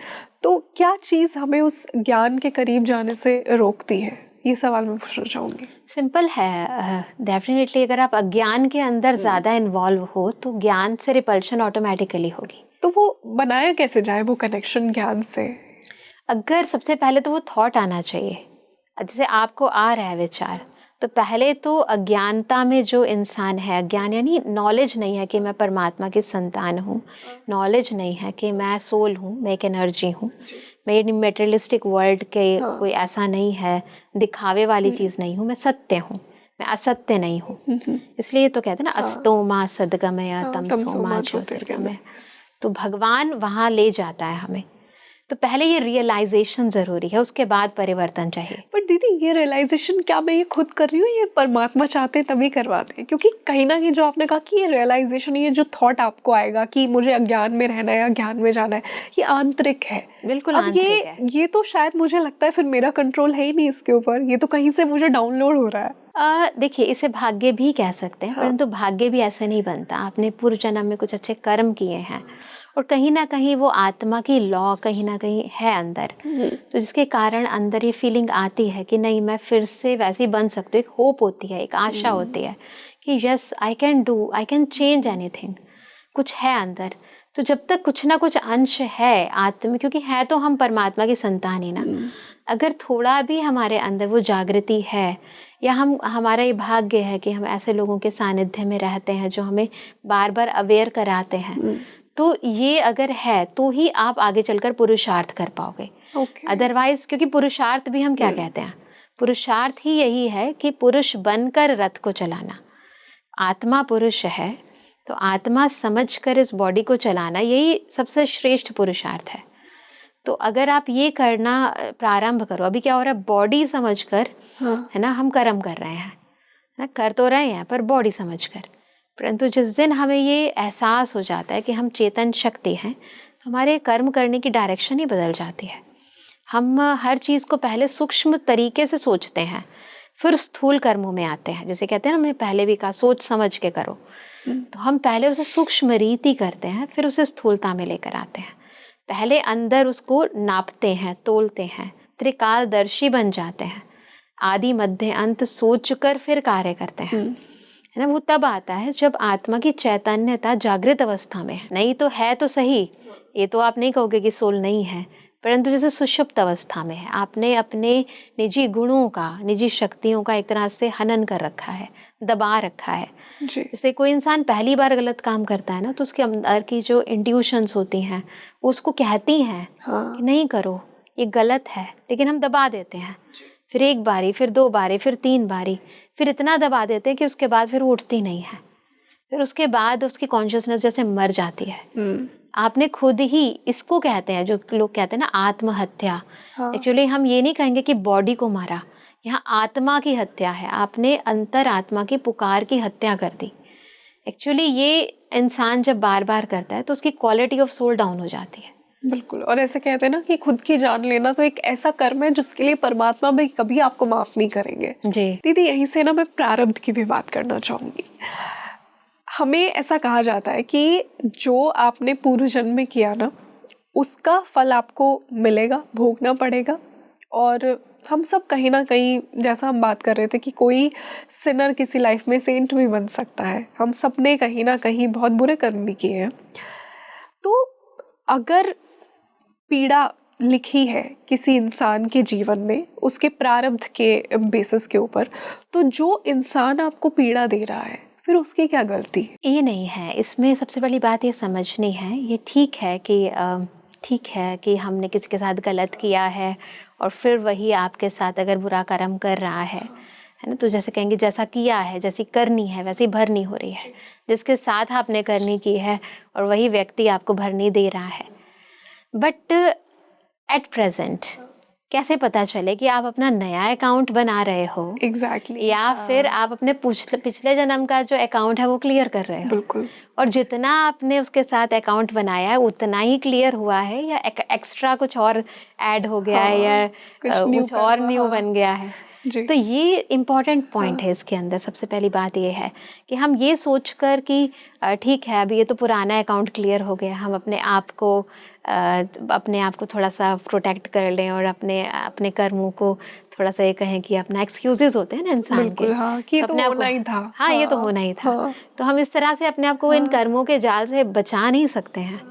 तो क्या चीज़ हमें उस ज्ञान के करीब जाने से रोकती है? ये सवाल मैं पूछना चाहूँगी। सिंपल है, डेफिनेटली अगर आप अज्ञान के अंदर ज़्यादा इन्वॉल्व हो तो ज्ञान से रिपल्शन ऑटोमेटिकली होगी। तो वो बनाया कैसे जाए वो कनेक्शन ज्ञान से? अगर सबसे पहले तो वो थॉट आना चाहिए। जैसे आपको आ रहा है विचार, तो पहले तो अज्ञानता में जो इंसान है, अज्ञान यानी नॉलेज नहीं है कि मैं परमात्मा की संतान हूँ, नॉलेज नहीं है कि मैं सोल हूँ, मैं एक एनर्जी हूँ, मैं मेटेरियलिस्टिक वर्ल्ड के कोई ऐसा नहीं है, दिखावे वाली चीज़ नहीं हूँ, मैं सत्य हूँ, मैं असत्य नहीं हूँ। इसलिए तो कहते हैं ना, अस्तो मा सद्गमय तमसो मा ज्योतिर्गमय। तो भगवान वहाँ ले जाता है हमें। तो पहले ये रियलाइजेशन ज़रूरी है, उसके बाद परिवर्तन चाहिए। पर दीदी, ये रियलाइजेशन क्या मैं ये खुद कर रही हूँ, ये परमात्मा चाहते हैं तभी करवाते हैं? क्योंकि कहीं ना कहीं जो आपने कहा कि ये रियलाइजेशन, ये जो थॉट आपको आएगा कि मुझे अज्ञान में रहना है या ज्ञान में जाना है, ये आंतरिक है। बिल्कुल अब आंतरिक है। ये तो शायद मुझे लगता है फिर मेरा कंट्रोल है ही नहीं इसके ऊपर, ये तो कहीं से मुझे डाउनलोड हो रहा है। देखिए, इसे भाग्य भी कह सकते हैं, परंतु भाग्य भी ऐसे नहीं बनता। आपने पूर्व जन्म में कुछ अच्छे कर्म किए हैं और कहीं ना कहीं वो आत्मा की लॉ कहीं ना कहीं है अंदर, तो जिसके कारण अंदर ये फीलिंग आती है कि नहीं, मैं फिर से वैसी बन सकती हूँ। एक होप होती है, एक आशा होती है कि yes I can do, I can change anything, कुछ है अंदर। तो जब तक कुछ ना कुछ अंश है आत्मा, क्योंकि है तो हम परमात्मा की संतान ही ना, अगर थोड़ा भी हमारे अंदर वो जागृति है, या हमारा ये भाग्य है कि हम ऐसे लोगों के सानिध्य में रहते हैं जो हमें बार बार अवेयर कराते हैं, तो ये अगर है तो ही आप आगे चलकर पुरुषार्थ कर पाओगे। अदरवाइज, क्योंकि पुरुषार्थ भी हम क्या कहते हैं, पुरुषार्थ ही यही है कि पुरुष बनकर रथ को चलाना। आत्मा पुरुष है, तो आत्मा समझकर इस बॉडी को चलाना, यही सबसे श्रेष्ठ पुरुषार्थ है। तो अगर आप ये करना प्रारंभ करो, अभी क्या हो रहा है, बॉडी समझकर है ना हम कर्म कर रहे हैं ना, कर तो रहे हैं पर बॉडी समझकर, परंतु जिस दिन हमें ये एहसास हो जाता है कि हम चेतन शक्ति हैं, तो हमारे कर्म करने की डायरेक्शन ही बदल जाती है। हम हर चीज़ को पहले सूक्ष्म तरीके से सोचते हैं, फिर स्थूल कर्मों में आते हैं। जैसे कहते हैं ना, हमने पहले भी कहा सोच समझ के करो, तो हम पहले उसे सूक्ष्म रीति करते हैं, फिर उसे स्थूलता में लेकर आते हैं। पहले अंदर उसको नापते हैं, तोलते हैं, त्रिकालदर्शी बन जाते हैं, आदि मध्य अंत सोचकर फिर कार्य करते हैं, है ना, वो तब आता है जब आत्मा की चैतन्यता जागृत अवस्था में है। नहीं तो है तो सही, ये तो आप नहीं कहोगे कि सोल नहीं है, परंतु जैसे सुषुप्त अवस्था में है, आपने अपने निजी गुणों का, निजी शक्तियों का एक तरह से हनन कर रखा है, दबा रखा है। जैसे कोई इंसान पहली बार गलत काम करता है ना, तो उसके अंदर की जो इंट्यूशंस होती हैं वो उसको कहती हैं कि नहीं करो, ये गलत है, लेकिन हम दबा देते हैं। फिर 1 बारी, फिर 2 बारी, फिर 3 बारी, फिर इतना दबा देते हैं कि उसके बाद फिर वो उठती नहीं है। फिर उसके बाद उसकी कॉन्शियसनेस जैसे मर जाती है। आपने खुद ही, इसको कहते हैं, जो लोग कहते हैं ना आत्महत्या, एक्चुअली हम ये नहीं कहेंगे कि बॉडी को मारा, यहाँ आत्मा की हत्या है। आपने अंतर आत्मा की पुकार की हत्या कर दी। एक्चुअली ये इंसान जब बार बार करता है तो उसकी क्वालिटी ऑफ सोल डाउन हो जाती है। बिल्कुल। और ऐसे कहते हैं ना कि खुद की जान लेना तो एक ऐसा कर्म है जिसके लिए परमात्मा भी कभी आपको माफ नहीं करेंगे। जी दीदी, यहीं से ना मैं प्रारब्ध की भी बात करना चाहूँगी। हमें ऐसा कहा जाता है कि जो आपने पूर्व जन्म में किया ना, उसका फल आपको मिलेगा, भोगना पड़ेगा। और हम सब कहीं ना कहीं, जैसा हम बात कर रहे थे कि कोई सिनर किसी लाइफ में सेंट भी बन सकता है, हम सब ने कहीं ना कहीं बहुत बुरे कर्म भी किए हैं। तो अगर पीड़ा लिखी है किसी इंसान के जीवन में उसके प्रारब्ध के बेसिस के ऊपर, तो जो इंसान आपको पीड़ा दे रहा है फिर उसकी क्या गलती? ये नहीं है, इसमें सबसे बड़ी बात ये समझनी है, ये ठीक है कि हमने किसी के साथ गलत किया है और फिर वही आपके साथ अगर बुरा कर्म कर रहा है ना, तो जैसे कहेंगे जैसा किया है, जैसी करनी है वैसी भरनी हो रही है। जिसके साथ आपने करनी की है और वही व्यक्ति आपको भरनी दे रहा है। बट एट प्रेजेंट कैसे पता चले कि आप अपना नया अकाउंट बना रहे हो? एग्जैक्टली। या फिर आप अपने पिछले जन्म का जो अकाउंट है वो क्लियर कर रहे हो? बिल्कुल। और जितना आपने उसके साथ अकाउंट बनाया है उतना ही क्लियर हुआ है, या एक्स्ट्रा कुछ और ऐड हो गया है, या कुछ और न्यू बन गया है? तो ये इम्पॉर्टेंट पॉइंट है इसके अंदर। सबसे पहली बात ये है कि हम ये सोचकर कि ठीक है अभी ये तो पुराना अकाउंट क्लियर हो गया, हम अपने आप को थोड़ा सा प्रोटेक्ट कर लें और अपने कर्मों को थोड़ा सा ये कहें कि अपना एक्सक्यूजेस होते हैं ना इंसान के, कि तो होना ही था। हाँ, ये तो होना ही था। तो हम इस तरह से अपने आप को इन कर्मों के जाल से बचा नहीं सकते हैं,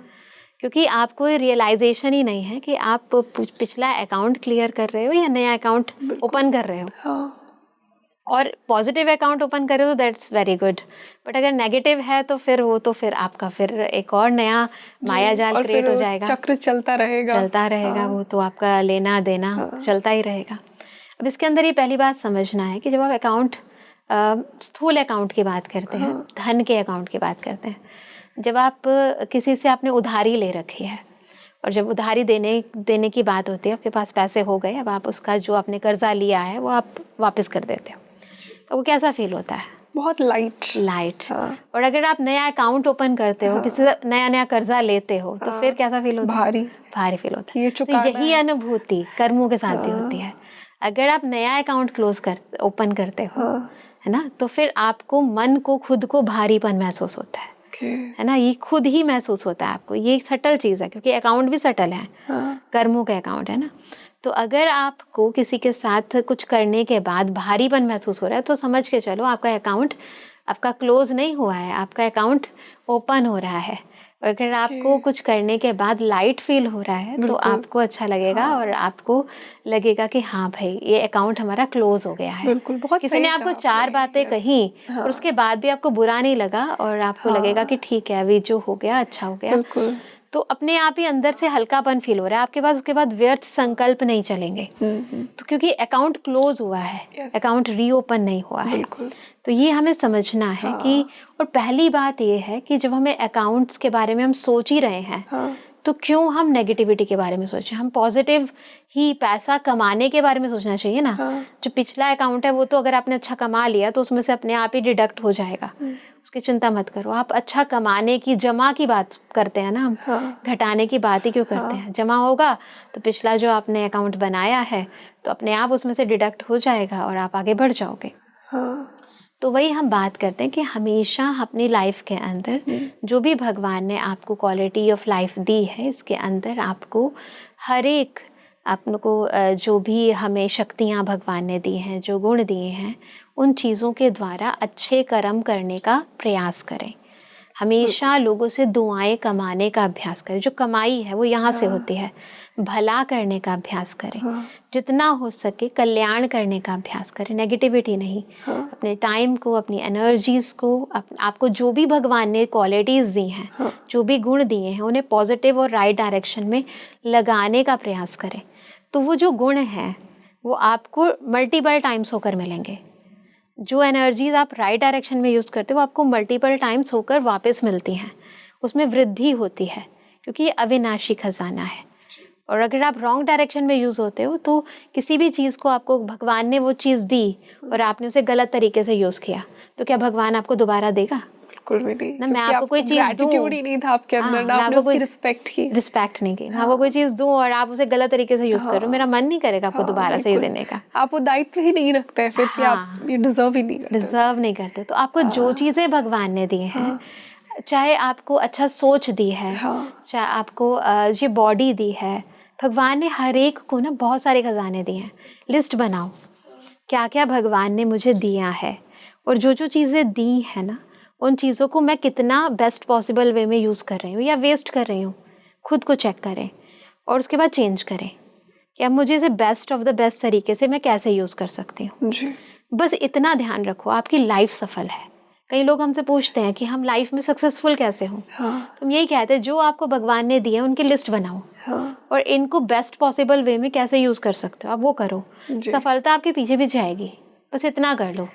क्योंकि आपको ये रियलाइजेशन ही नहीं है कि आप पिछला अकाउंट क्लियर कर रहे हो या नया अकाउंट ओपन कर रहे हो। और पॉजिटिव अकाउंट ओपन कर रहे हो, दैट्स वेरी गुड। बट अगर नेगेटिव है तो फिर आपका फिर एक और नया माया जाल क्रिएट हो जाएगा, चक्र चलता रहेगा। वो तो आपका लेना देना चलता ही रहेगा। अब इसके अंदर ये पहली बात समझना है कि जब आप अकाउंट, स्थूल अकाउंट की बात करते हैं, धन के अकाउंट की बात करते हैं, जब आप किसी से आपने उधारी ले रखी है और जब उधारी देने की बात होती है, आपके पास पैसे हो गए, अब आप उसका जो आपने कर्जा लिया है वो आप वापस कर देते हो, तो वो कैसा फील होता है? बहुत लाइट। और अगर आप नया अकाउंट ओपन करते हो, किसी से नया कर्जा लेते हो, तो फिर कैसा फील होता है? भारी फील होता है। तो यही अनुभूति कर्मों के साथ भी होती है। अगर आप नया अकाउंट ओपन करते हो, है ना, तो फिर आपको मन को, खुद को भारीपन महसूस होता है ना, ये खुद ही महसूस होता है आपको। ये एक सटल चीज़ है, क्योंकि अकाउंट भी सटल है, कर्मों के अकाउंट है ना। तो अगर आपको किसी के साथ कुछ करने के बाद भारीपन महसूस हो रहा है, तो समझ के चलो आपका अकाउंट आपका क्लोज नहीं हुआ है, आपका अकाउंट ओपन हो रहा है। और अगर आपको कुछ करने के बाद लाइट फील हो रहा है, तो आपको अच्छा लगेगा और आपको लगेगा कि हाँ भाई, ये अकाउंट हमारा क्लोज हो गया है। किसी ने आपको 4 बातें कही और उसके बाद भी आपको बुरा नहीं लगा और आपको लगेगा कि ठीक है, अभी जो हो गया अच्छा हो गया, तो अपने आप ही अंदर से हल्कापन फील हो रहा है आपके पास। उसके बाद व्यर्थ संकल्प नहीं चलेंगे, तो क्योंकि अकाउंट क्लोज हुआ है, अकाउंट रीओपन नहीं हुआ है। तो ये हमें समझना है कि, और पहली बात ये है कि जब हमें अकाउंट्स के बारे में हम सोच ही रहे हैं, तो क्यों हम नेगेटिविटी के बारे में सोचें? हम पॉजिटिव ही पैसा कमाने के बारे में सोचना चाहिए ना। जो पिछला अकाउंट है वो तो अगर आपने अच्छा कमा लिया तो उसमें से अपने आप ही डिडक्ट हो जाएगा, उसकी चिंता मत करो। आप अच्छा कमाने की, जमा की बात करते हैं ना हम, घटाने की बात ही क्यों करते हैं? जमा होगा तो पिछला जो आपने अकाउंट बनाया है तो अपने आप उसमें से डिडक्ट हो जाएगा और आप आगे बढ़ जाओगे। तो वही हम बात करते हैं कि हमेशा अपनी लाइफ के अंदर जो भी भगवान ने आपको क्वालिटी ऑफ लाइफ दी है, इसके अंदर आपको हर एक आपको जो भी हमें शक्तियाँ भगवान ने दी हैं, जो गुण दिए हैं, उन चीज़ों के द्वारा अच्छे कर्म करने का प्रयास करें। हमेशा लोगों से दुआएं कमाने का अभ्यास करें। जो कमाई है वो यहाँ से होती है। भला करने का अभ्यास करें। जितना हो सके कल्याण करने का अभ्यास करें, नेगेटिविटी नहीं। अपने टाइम को, अपनी एनर्जीज़ को, आपको जो भी भगवान ने क्वालिटीज़ दी हैं, जो भी गुण दिए हैं, उन्हें पॉजिटिव और राइट डायरेक्शन में लगाने का प्रयास करें। तो वो जो गुण हैं वो आपको मल्टीपल टाइम्स होकर मिलेंगे। जो एनर्जीज आप राइट डायरेक्शन में यूज़ करते हो वो आपको मल्टीपल टाइम्स होकर वापस मिलती हैं, उसमें वृद्धि होती है, क्योंकि ये अविनाशी खजाना है। और अगर आप रॉन्ग डायरेक्शन में यूज़ होते हो तो किसी भी चीज़ को आपको भगवान ने वो चीज़ दी और आपने उसे गलत तरीके से यूज़ किया, तो क्या भगवान आपको दोबारा देगा? बिल्कुल भी नहीं। ना मैं आपको कोई चीज़ दूँ, ही नहीं था आपके अंदर, ना आपने उसकी रिस्पेक्ट नहीं की। हाँ, वो कोई चीज़ दूँ और आप उसे गलत तरीके से यूज़ करो, मेरा मन नहीं करेगा आपको दोबारा से ये देने का। आप वो दायित्व ही नहीं रखते हैं फिर कि आप ये डिजर्व नहीं करते। तो आपको जो चीज़ें भगवान ने दी हैं, चाहे आपको अच्छा सोच दी है, चाहे आपको ये बॉडी दी है, भगवान ने हर एक को ना बहुत सारे खजाने दिए हैं। लिस्ट बनाओ क्या क्या भगवान ने मुझे दिया है, और जो जो चीज़ें दी हैं ना, उन चीज़ों को मैं कितना बेस्ट पॉसिबल वे में यूज़ कर रही हूँ या वेस्ट कर रही हूँ, खुद को चेक करें और उसके बाद चेंज करें कि अब मुझे इसे बेस्ट ऑफ द बेस्ट तरीके से मैं कैसे यूज़ कर सकती हूँ। बस इतना ध्यान रखो, आपकी लाइफ सफल है। कई लोग हमसे पूछते हैं कि हम लाइफ में सक्सेसफुल कैसे हों। तो हम यही कहते हैं, जो आपको भगवान ने दिया उनकी लिस्ट बनाओ और इनको बेस्ट पॉसिबल वे में कैसे यूज़ कर सकते हो आप वो करो, सफलता आपके पीछे भी जाएगी। बस इतना कर लो,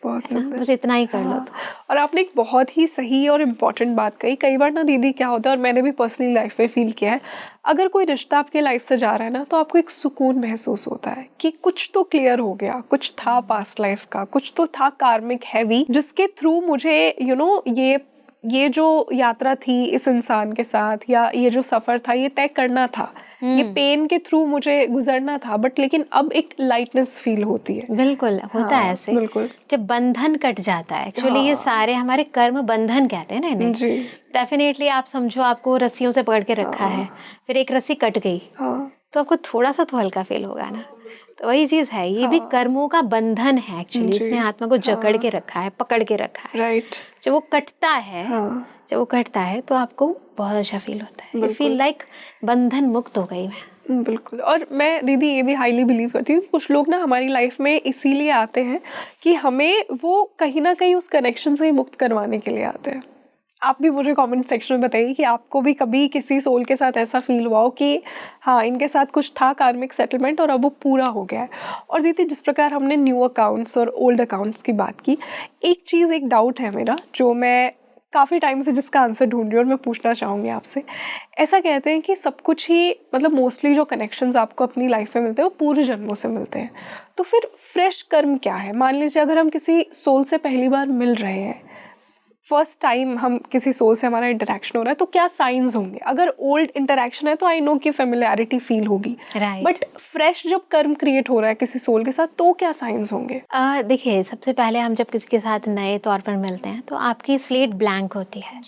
बस इतना ही कर लो। और आपने एक बहुत ही सही और इम्पॉर्टेंट बात कही। कई बार ना दीदी क्या होता है, और मैंने भी पर्सनली लाइफ में फील किया है, अगर कोई रिश्ता आपके लाइफ से जा रहा है ना, तो आपको एक सुकून महसूस होता है कि कुछ तो क्लियर हो गया, कुछ था पास्ट लाइफ का, कुछ तो था कार्मिक हैवी, जिसके थ्रू मुझे ये जो यात्रा थी इस इंसान के साथ, या ये जो सफ़र था ये तय करना था, ये पेन के थ्रू मुझे गुजरना था, बट लेकिन अब एक लाइटनेस फील होती है। बिल्कुल होता है ऐसे। बिल्कुल, जब बंधन कट जाता है, एक्चुअली ये सारे हमारे कर्म बंधन कहते हैं ना इन्हें। डेफिनेटली आप समझो आपको रस्सियों से पकड़ के रखा है, फिर एक रस्सी कट गई तो आपको थोड़ा सा तो हल्का फील होगा ना। तो वही चीज़ है, ये भी कर्मों का बंधन है एक्चुअली। इसने आत्मा को जकड़ के रखा है, पकड़ के रखा है। राइट। जब वो कटता है तो आपको बहुत अच्छा फील होता है। यू फील लाइक बंधन मुक्त हो गई मैं। बिल्कुल। और मैं दीदी ये भी हाईली बिलीव करती हूँ कि कुछ लोग ना हमारी लाइफ में इसीलिए आते हैं कि हमें वो कहीं ना कहीं उस कनेक्शन से ही मुक्त करवाने के लिए आते हैं। आप भी मुझे कमेंट सेक्शन में बताइए कि आपको भी कभी किसी सोल के साथ ऐसा फील हुआ हो कि हाँ, इनके साथ कुछ था कार्मिक सेटलमेंट और अब वो पूरा हो गया है। और दीदी, जिस प्रकार हमने न्यू अकाउंट्स और ओल्ड अकाउंट्स की बात की, एक डाउट है मेरा, जो मैं काफ़ी टाइम से जिसका आंसर ढूंढ रही हूँ और मैं पूछना चाहूँगी आपसे। ऐसा कहते हैं कि सब कुछ ही, मतलब मोस्टली जो कनेक्शंस आपको अपनी लाइफ में मिलते हैं वो पूर्व जन्मों से मिलते हैं। तो फिर फ्रेश कर्म क्या है? मान लीजिए अगर हम किसी सोल से पहली बार मिल रहे हैं, फर्स्ट टाइम हम किसी सोल से हमारा इंटरेक्शन हो रहा है, तो क्या साइंस होंगे? अगर ओल्ड इंटरेक्शन है तो आई नो कि फेमिलियरिटी फील होगी, बट फ्रेश जब कर्म क्रिएट हो रहा है किसी सोल के साथ, तो क्या साइंस होंगे? देखिए, सबसे पहले हम जब किसी के साथ नए तौर पर मिलते हैं तो आपकी स्लेट ब्लैंक होती है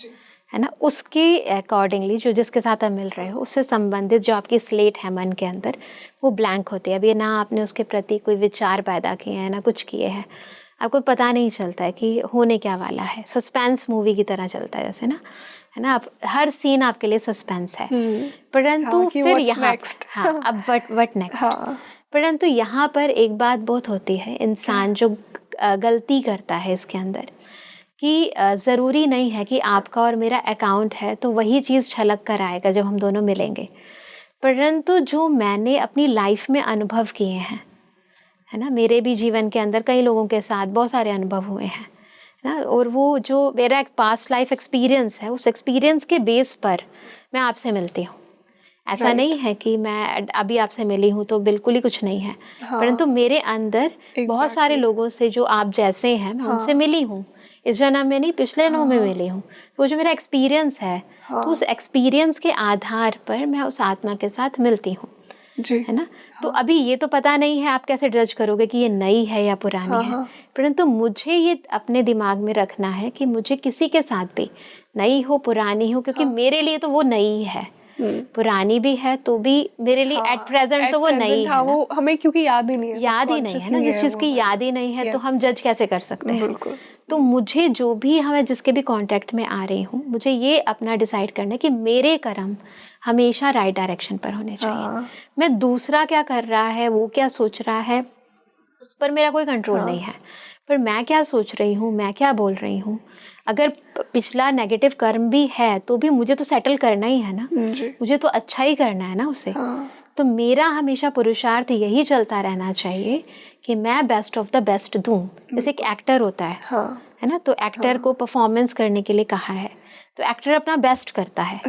ना। उसके अकॉर्डिंगली जो जिसके साथ आप मिल रहे हो उससे संबंधित जो आपकी स्लेट है मन के अंदर, वो ब्लैंक होती है। अभी ना आपने उसके प्रति कोई विचार पैदा किए हैं, ना कुछ किए हैं, आपको पता नहीं चलता है कि होने क्या वाला है। सस्पेंस मूवी की तरह चलता है जैसे ना, है ना। आप हर सीन आपके लिए सस्पेंस है, परंतु फिर यहाँ अब व्हाट नेक्स्ट। परंतु यहाँ पर एक बात बहुत होती है, इंसान जो गलती करता है इसके अंदर, कि ज़रूरी नहीं है कि आपका और मेरा अकाउंट है तो वही चीज़ छलक कर आएगा जब हम दोनों मिलेंगे। परंतु जो मैंने अपनी लाइफ में अनुभव किए हैं, है ना, मेरे भी जीवन के अंदर कई लोगों के साथ बहुत सारे अनुभव हुए हैं ना, और वो जो मेरा एक पास्ट लाइफ एक्सपीरियंस है, उस एक्सपीरियंस के बेस पर मैं आपसे मिलती हूँ। ऐसा नहीं है कि मैं अभी आपसे मिली हूँ तो बिल्कुल ही कुछ नहीं है, परंतु मेरे अंदर बहुत सारे लोगों से जो आप जैसे हैं मैं उनसे मिली हूँ। इस जन्म में नहीं, पिछले जन्म में मिली हूँ। वो जो मेरा एक्सपीरियंस है, तो उस एक्सपीरियंस के आधार पर मैं उस आत्मा के साथ मिलती हूँ, है ना। तो अभी ये तो पता नहीं है, आप कैसे जज करोगे कि ये नई है या पुरानी है, परंतु मुझे ये अपने दिमाग में रखना है कि मुझे किसी के साथ भी, नई हो पुरानी हो, क्योंकि मेरे लिए तो वो नई है पुरानी भी है तो भी मेरे लिए एट प्रेजेंट तो वो नहीं है वो हमें क्योंकि याद ही नहीं है, याद ही नहीं है ना, जिस चीज़ की याद ही नहीं है तो हम जज कैसे कर सकते हैं। बिल्कुल। तो मुझे जो भी हमें जिसके भी कांटेक्ट में आ रही हूँ, मुझे ये अपना डिसाइड करना है कि मेरे कर्म हमेशा राइट डायरेक्शन पर होने चाहिए। मैं दूसरा क्या कर रहा है, वो क्या सोच रहा है, उस पर मेरा कोई कंट्रोल नहीं है, पर मैं क्या सोच रही हूँ, मैं क्या बोल रही हूँ। अगर पिछला नेगेटिव कर्म भी है तो भी मुझे तो सेटल करना ही है ना, मुझे तो अच्छा ही करना है ना उसे। तो मेरा हमेशा पुरुषार्थ यही चलता रहना चाहिए कि मैं बेस्ट ऑफ द बेस्ट दूं। जैसे एक एक्टर होता है ना, तो एक्टर को परफॉर्मेंस करने के लिए कहा है तो एक्टर अपना बेस्ट करता है।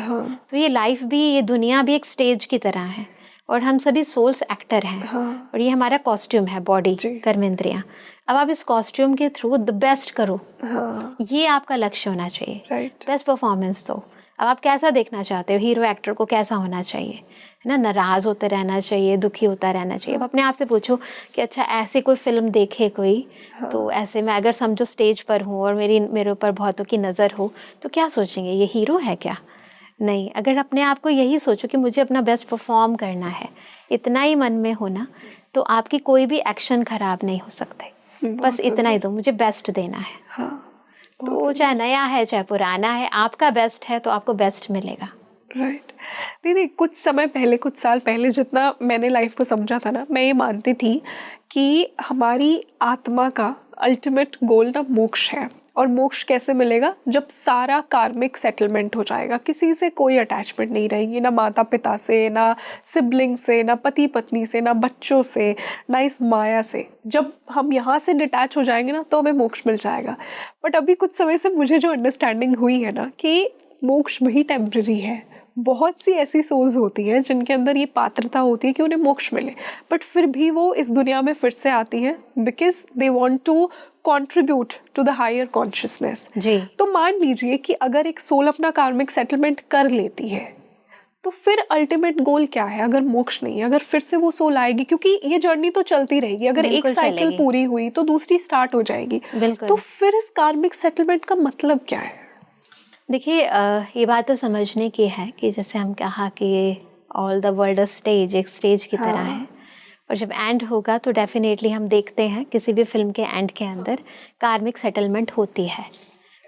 तो ये लाइफ भी, ये दुनिया भी एक स्टेज की तरह है और हम सभी सोल्स एक्टर हैं। और ये हमारा कॉस्ट्यूम है, बॉडी, कर्मेंद्रियां। अब आप इस कॉस्ट्यूम के थ्रू द बेस्ट करो, ये आपका लक्ष्य होना चाहिए। बेस्ट परफॉर्मेंस दो। अब आप कैसा देखना चाहते हो, हीरो एक्टर को कैसा होना चाहिए, है ना, नाराज़ होते रहना चाहिए, दुखी होता रहना चाहिए। अब अपने आप से पूछो कि अच्छा ऐसी कोई फिल्म देखे कोई, तो ऐसे में अगर समझो स्टेज पर हूँ और मेरे ऊपर बहुतों की नज़र हो तो क्या सोचेंगे, ये हीरो है क्या? नहीं। अगर अपने आप को यही सोचो कि मुझे अपना बेस्ट परफॉर्म करना है, इतना ही मन में हो ना, तो आपकी कोई भी एक्शन खराब नहीं हो सकते। बस इतना ही दो, मुझे बेस्ट देना है। तो चाहे नया है चाहे पुराना है, आपका बेस्ट है तो आपको बेस्ट मिलेगा। राइट। दीदी, कुछ समय पहले, कुछ साल पहले जितना मैंने लाइफ को समझा था ना, मैं ये मानती थी कि हमारी आत्मा का अल्टीमेट गोल ना मोक्ष है। और मोक्ष कैसे मिलेगा? जब सारा कार्मिक सेटलमेंट हो जाएगा, किसी से कोई अटैचमेंट नहीं रहेगी, ना माता पिता से, ना सिबलिंग से, ना पति पत्नी से, ना बच्चों से, ना इस माया से। जब हम यहाँ से डिटैच हो जाएंगे ना तो हमें मोक्ष मिल जाएगा। बट अभी कुछ समय से मुझे जो अंडरस्टैंडिंग हुई है ना कि मोक्ष भी टेम्पररी है। बहुत सी ऐसी सोल्स होती हैं जिनके अंदर ये पात्रता होती है कि उन्हें मोक्ष मिले, बट फिर भी वो इस दुनिया में फिर से आती हैं because they want to contribute to the higher consciousness. जी। तो मान लीजिए कि अगर एक सोल अपना कार्मिक सेटलमेंट कर लेती है तो फिर अल्टीमेट गोल क्या है? अगर मोक्ष नहीं है, अगर फिर से वो सोल आएगी, क्योंकि ये जर्नी तो चलती रहेगी, अगर एक साइकिल पूरी हुई तो दूसरी स्टार्ट हो जाएगी। तो फिर इस कार्मिक सेटलमेंट का मतलब क्या है? देखिए, ये बात तो समझने की है कि जैसे हम कहा कि all the world a stage, एक स्टेज की तरह है, और जब एंड होगा तो डेफिनेटली हम देखते हैं किसी भी फिल्म के एंड के अंदर कार्मिक सेटलमेंट होती है।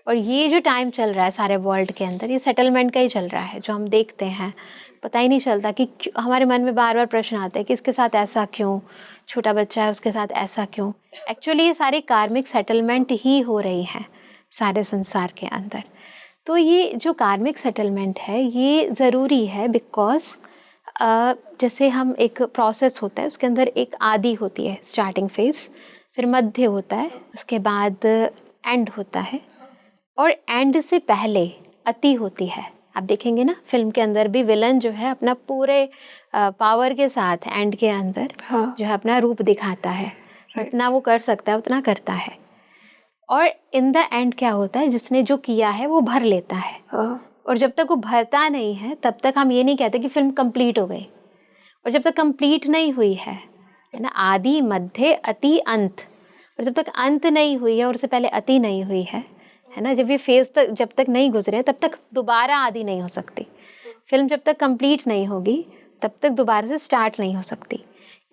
और ये जो टाइम चल रहा है सारे वर्ल्ड के अंदर, ये सेटलमेंट का ही चल रहा है। जो हम देखते हैं पता ही नहीं चलता कि हमारे मन में बार बार प्रश्न आते हैं कि इसके साथ ऐसा क्यों, छोटा बच्चा है उसके साथ ऐसा क्यों। एक्चुअली ये सारी कार्मिक सेटलमेंट ही हो रही है सारे संसार के अंदर। तो ये जो कार्मिक सेटलमेंट है ये ज़रूरी है बिकॉज जैसे हम एक प्रोसेस होता है, उसके अंदर एक आदि होती है, स्टार्टिंग फेज, फिर मध्य होता है, उसके बाद एंड होता है, और एंड से पहले अति होती है। आप देखेंगे ना फिल्म के अंदर भी विलन जो है अपना पूरे पावर के साथ एंड के अंदर जो है अपना रूप दिखाता है, जितना वो कर सकता है उतना करता है। और इन द एंड क्या होता है, जिसने जो किया है वो भर लेता है। और जब तक वो भरता नहीं है तब तक हम ये नहीं कहते कि फिल्म कंप्लीट हो गई। और जब तक कंप्लीट नहीं हुई है ना, आदि मध्य अति अंत, और जब तक अंत नहीं हुई है और उससे पहले अति नहीं हुई है ना, जब ये फेज तक जब तक नहीं गुजरे तब तक दोबारा आदि नहीं हो सकती। फिल्म जब तक कंप्लीट नहीं होगी तब तक दोबारा से स्टार्ट नहीं हो सकती।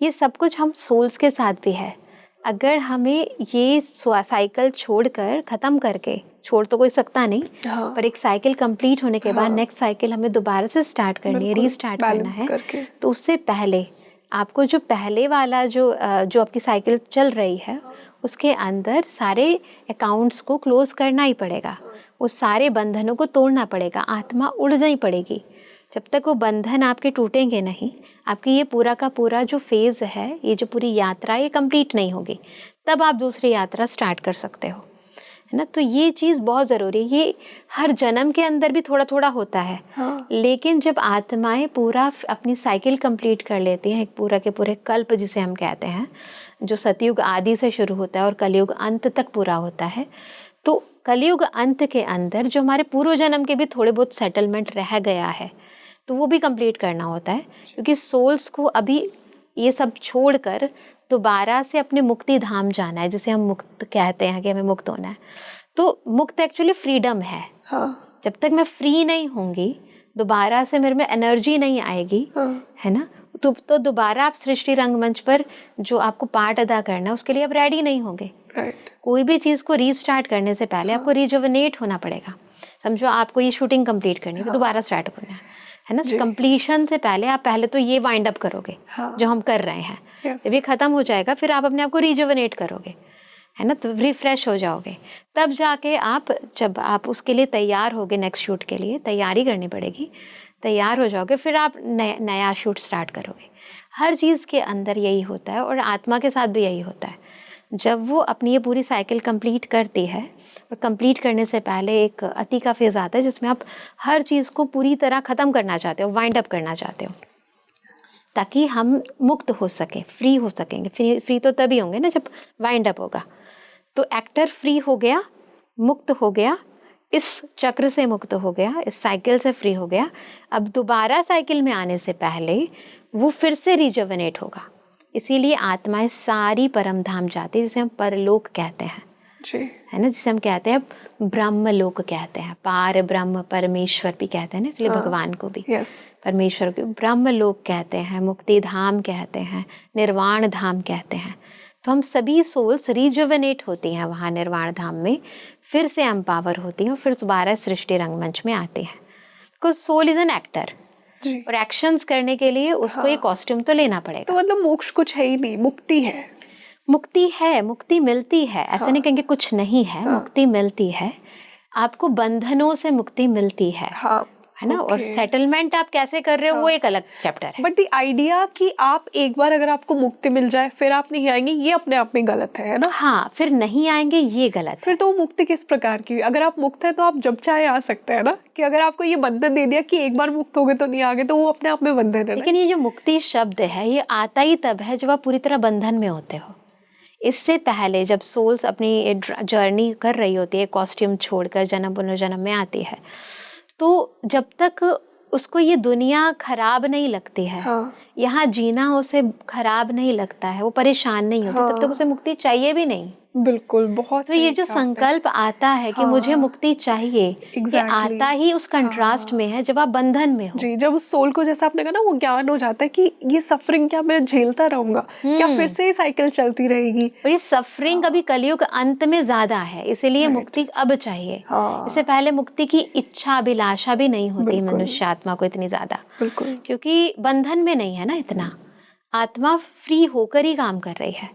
ये सब कुछ हम सोल्स के साथ भी है। अगर हमें ये साइकिल छोड़कर ख़त्म करके, छोड़ तो कोई सकता नहीं, पर एक साइकिल कंप्लीट होने के बाद नेक्स्ट साइकिल हमें दोबारा से स्टार्ट करनी है, रीस्टार्ट करना है, तो उससे पहले आपको जो पहले वाला जो आपकी साइकिल चल रही है उसके अंदर सारे अकाउंट्स को क्लोज करना ही पड़ेगा, उस सारे बंधनों को तोड़ना पड़ेगा, आत्मा उड़ नहीं पड़ेगी। जब तक वो बंधन आपके टूटेंगे नहीं, आपकी ये पूरा का पूरा जो फेज़ है, ये जो पूरी यात्रा, ये कंप्लीट नहीं होगी, तब आप दूसरी यात्रा स्टार्ट कर सकते हो, है ना। तो ये चीज़ बहुत ज़रूरी है। ये हर जन्म के अंदर भी थोड़ा थोड़ा होता है। लेकिन जब आत्माएं पूरा अपनी साइकिल कंप्लीट कर लेती हैं, एक पूरा के पूरे कल्प जिसे हम कहते हैं, जो सतयुग आदि से शुरू होता है और कलयुग अंत तक पूरा होता है, तो कलयुग अंत के अंदर जो हमारे पूर्व जन्म के भी थोड़े बहुत सेटलमेंट रह गया है तो वो भी कंप्लीट करना होता है, क्योंकि सोल्स को अभी ये सब छोड़कर दोबारा से अपने मुक्ति धाम जाना है, जिसे हम मुक्त कहते हैं कि हमें मुक्त होना है। तो मुक्त एक्चुअली फ्रीडम है। जब तक मैं फ्री नहीं होंगी दोबारा से मेरे में एनर्जी नहीं आएगी, है ना, तो दोबारा आप सृष्टि रंगमंच पर जो आपको पार्ट अदा करना है उसके लिए आप रेडी नहीं होंगे। कोई भी चीज़ को रीस्टार्ट करने से पहले आपको रिजुवनेट होना पड़ेगा। समझो आपको ये शूटिंग कंप्लीट करनी है, दोबारा स्टार्ट करना है ना, कंप्लीशन से पहले आप पहले तो ये वाइंड अप करोगे जो हम कर रहे हैं। जब ये खत्म हो जाएगा फिर आप अपने आप को रिजुवनेट करोगे, है ना, तो रिफ्रेश हो जाओगे। तब जाके आप, जब आप उसके लिए तैयार होगे, नेक्स्ट शूट के लिए तैयारी करनी पड़ेगी, तैयार हो जाओगे, फिर आप नया शूट स्टार्ट करोगे। हर चीज़ के अंदर यही होता है और आत्मा के साथ भी यही होता है। जब वो अपनी ये पूरी साइकिल कंप्लीट करती है, और कंप्लीट करने से पहले एक अति का फेज़ आता है जिसमें आप हर चीज़ को पूरी तरह ख़त्म करना चाहते हो, वाइंड अप करना चाहते हो, ताकि हम मुक्त हो सकें, फ्री हो सकेंगे। फ्री तो तभी होंगे ना जब वाइंड अप होगा। तो एक्टर फ्री हो गया, मुक्त हो गया, इस चक्र से मुक्त हो गया, इस साइकिल से फ्री हो गया। अब दोबारा साइकिल में आने से पहले वो फिर से रिजुवनेट होगा। इसीलिए आत्माएं सारी परम धाम जाती है, जिसे हम परलोक कहते हैं, है ना, जिसे हम कहते हैं ब्रह्म लोक कहते हैं, पार ब्रह्म परमेश्वर भी कहते हैं ना, इसलिए भगवान को भी परमेश्वर को ब्रह्म लोक कहते हैं, मुक्ति धाम कहते हैं, निर्वाण धाम कहते हैं। तो हम सभी सोल्स रिजुवनेट होती हैं वहाँ निर्वाण धाम में, फिर से एम्पावर होती हैं और फिर दोबारा सृष्टि रंगमंच में आती हैं। Because soul is an actor, और एक्शंस करने के लिए उसको एक कॉस्ट्यूम तो लेना पड़ेगा। तो मतलब मोक्ष कुछ है ही नहीं, मुक्ति है। मुक्ति है, मुक्ति मिलती है, ऐसा नहीं कहेंगे कुछ नहीं है, मुक्ति मिलती है। आपको बंधनों से मुक्ति मिलती है, है ना, और सेटलमेंट आप कैसे कर रहे हो वो एक अलग चैप्टर है। बट द आइडिया कि आप एक बार अगर आपको मुक्ति मिल जाए फिर आप नहीं आएंगे, ये अपने आप में गलत है ना। हाँ, फिर नहीं आएंगे ये गलत फिर तो वो मुक्ति किस प्रकार की? अगर आप मुक्त है तो आप जब चाहे आ सकते हैं ना, कि अगर आपको ये बंधन दे दिया कि एक बार मुक्त हो गए तो नहीं आ गए, तो वो अपने आप में बंधन है। लेकिन ये जो मुक्ति शब्द है ये आता ही तब है जब आप पूरी तरह बंधन में होते हो। इससे पहले जब सोल्स अपनी जर्नी कर रही होती है, कॉस्ट्यूम छोड़कर जन्म पुनर्जन्म में आती है, तो जब तक उसको ये दुनिया खराब नहीं लगती है, यहाँ जीना उसे खराब नहीं लगता है, वो परेशान नहीं होती, तब तक उसे मुक्ति चाहिए भी नहीं। बिल्कुल, बहुत। तो ये जो संकल्प आता है कि मुझे मुक्ति चाहिए, ये आता ही उस कंट्रास्ट में है जब आप बंधन में हो। जी, जब उस सोल को, जैसा आपने कहा ना, वो ज्ञान हो जाता है कि ये सफरिंग क्या मैं झेलता रहूंगा, क्या फिर से ये साइकिल चलती रहेगी। और ये सफरिंग अभी कलयुग अंत में ज्यादा है, इसीलिए मुक्ति अब चाहिए। इससे पहले मुक्ति की इच्छा अभिलाषा भी नहीं होती मनुष्य आत्मा को इतनी ज्यादा, क्योंकि बंधन में नहीं है ना इतना, आत्मा फ्री होकर ही काम कर रही है।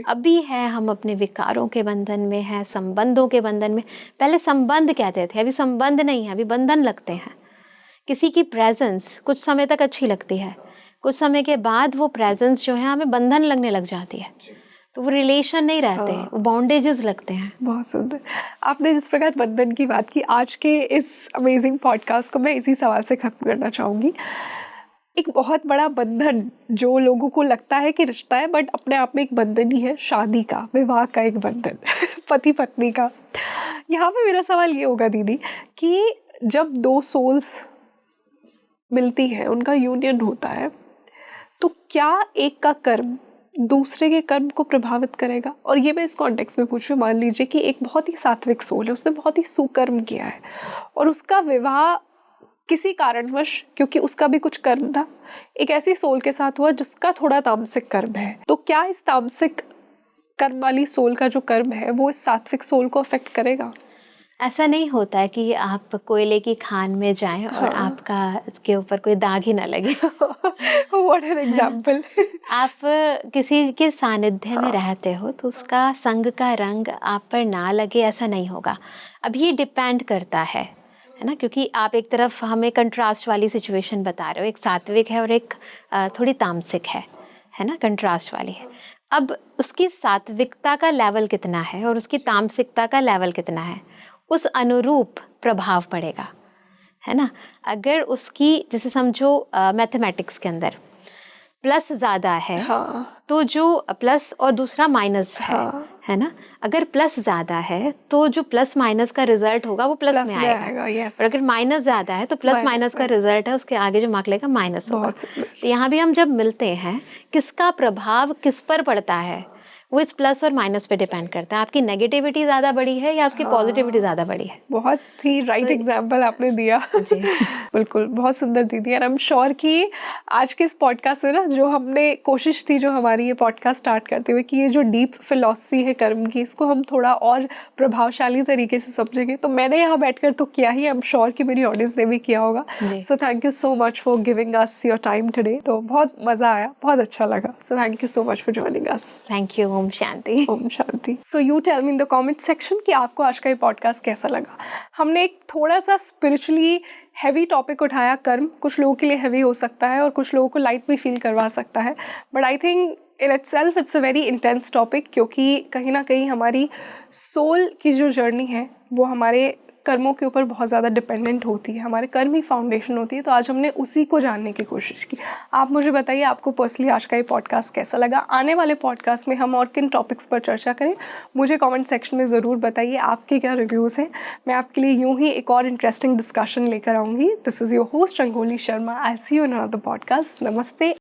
अभी है हम अपने विकारों के बंधन में है, संबंधों के बंधन में। पहले संबंध कहते थे, अभी संबंध नहीं है, अभी बंधन लगते हैं। किसी की प्रेजेंस कुछ समय तक अच्छी लगती है, कुछ समय के बाद वो प्रेजेंस जो है हमें बंधन लगने लग जाती है, तो वो रिलेशन नहीं रहते, वो बॉन्डेजेस लगते हैं। बहुत सुंदर। आपने जिस प्रकार बंधन की बात की, आज के इस अमेजिंग पॉडकास्ट को मैं इसी सवाल से खत्म करना चाहूँगी। एक बहुत बड़ा बंधन जो लोगों को लगता है कि रिश्ता है, बट अपने आप में एक बंधन ही है, शादी का, विवाह का एक बंधन पति पत्नी का। यहाँ पे मेरा सवाल ये होगा दीदी कि जब दो सोल्स मिलती हैं, उनका यूनियन होता है, तो क्या एक का कर्म दूसरे के कर्म को प्रभावित करेगा? और ये मैं इस कॉन्टेक्स्ट में पूछ रही हूँ, मान लीजिए कि एक बहुत ही सात्विक सोल है, उसने बहुत ही सुकर्म किया है और उसका विवाह किसी कारणवश, क्योंकि उसका भी कुछ कर्म था, एक ऐसी सोल के साथ हुआ जिसका थोड़ा तामसिक कर्म है, तो क्या इस तामसिक कर्म वाली सोल का जो कर्म है वो इस सात्विक सोल को अफेक्ट करेगा? ऐसा नहीं होता है कि आप कोयले की खान में जाएं और आपका इसके ऊपर कोई दाग ही ना लगे। What an example. आप किसी के सानिध्य में रहते हो तो उसका संग का रंग आप पर ना लगे, ऐसा नहीं होगा। अब ये डिपेंड करता है ना, क्योंकि आप एक तरफ हमें कंट्रास्ट वाली सिचुएशन बता रहे हो, एक सात्विक है और एक थोड़ी तामसिक है ना, कंट्रास्ट वाली है। अब उसकी सात्विकता का लेवल कितना है और उसकी तामसिकता का लेवल कितना है, उस अनुरूप प्रभाव पड़ेगा, है ना। अगर उसकी, जैसे समझो मैथमेटिक्स के अंदर प्लस ज़्यादा है, तो जो प्लस और दूसरा माइनस है ना, अगर प्लस ज़्यादा है तो जो प्लस माइनस का रिजल्ट होगा वो प्लस में आएगा। और अगर माइनस ज़्यादा है तो प्लस माइनस का रिजल्ट है, उसके आगे जो मार्क लेगा माइनस होगा। तो यहाँ भी हम जब मिलते हैं, किसका प्रभाव किस पर पड़ता है वो इस प्लस और माइनस पे डिपेंड करता है, आपकी नेगेटिविटी ज़्यादा बड़ी है या उसकी पॉजिटिविटी ज़्यादा बड़ी है। बहुत ही राइट एग्जाम्पल आपने दिया। जी। बिल्कुल, बहुत सुंदर दीदी। एंड आई एम श्योर कि आज के इस पॉडकास्ट में ना जो हमने कोशिश थी, जो हमारी ये पॉडकास्ट स्टार्ट करते हुए, कि ये जो डीप फिलॉसफी है कर्म की, इसको हम थोड़ा और प्रभावशाली तरीके से समझेंगे। तो मैंने यहाँ बैठकर तो किया ही, आई एम श्योर कि मेरी ऑडियंस ने भी किया होगा। So thank you so much for giving us your time today. तो बहुत मज़ा आया, बहुत अच्छा लगा। So thank you so much for joining us. Thank you. ओम शांति। ओम शांति। So you tell me in the comment section कि आपको आज का ये पॉडकास्ट कैसा लगा। हमने एक थोड़ा सा स्पिरिचुअली हैवी टॉपिक उठाया, कर्म। कुछ लोगों के लिए हैवी हो सकता है और कुछ लोगों को लाइट भी फील करवा सकता है, but I think in itself it's a very intense topic, क्योंकि कहीं ना कहीं हमारी सोल की जो जर्नी है वो हमारे कर्मों के ऊपर बहुत ज़्यादा डिपेंडेंट होती है। हमारे कर्म ही फाउंडेशन होती है। तो आज हमने उसी को जानने की कोशिश की। आप मुझे बताइए आपको पर्सनली आज का ये पॉडकास्ट कैसा लगा। आने वाले पॉडकास्ट में हम और किन टॉपिक्स पर चर्चा करें, मुझे कमेंट सेक्शन में ज़रूर बताइए आपके क्या रिव्यूज़ हैं। मैं आपके लिए यूँ ही एक और इंटरेस्टिंग डिस्कशन लेकर आऊँगी। This is your host Rangoli Sharma. I see you in another podcast. नमस्ते।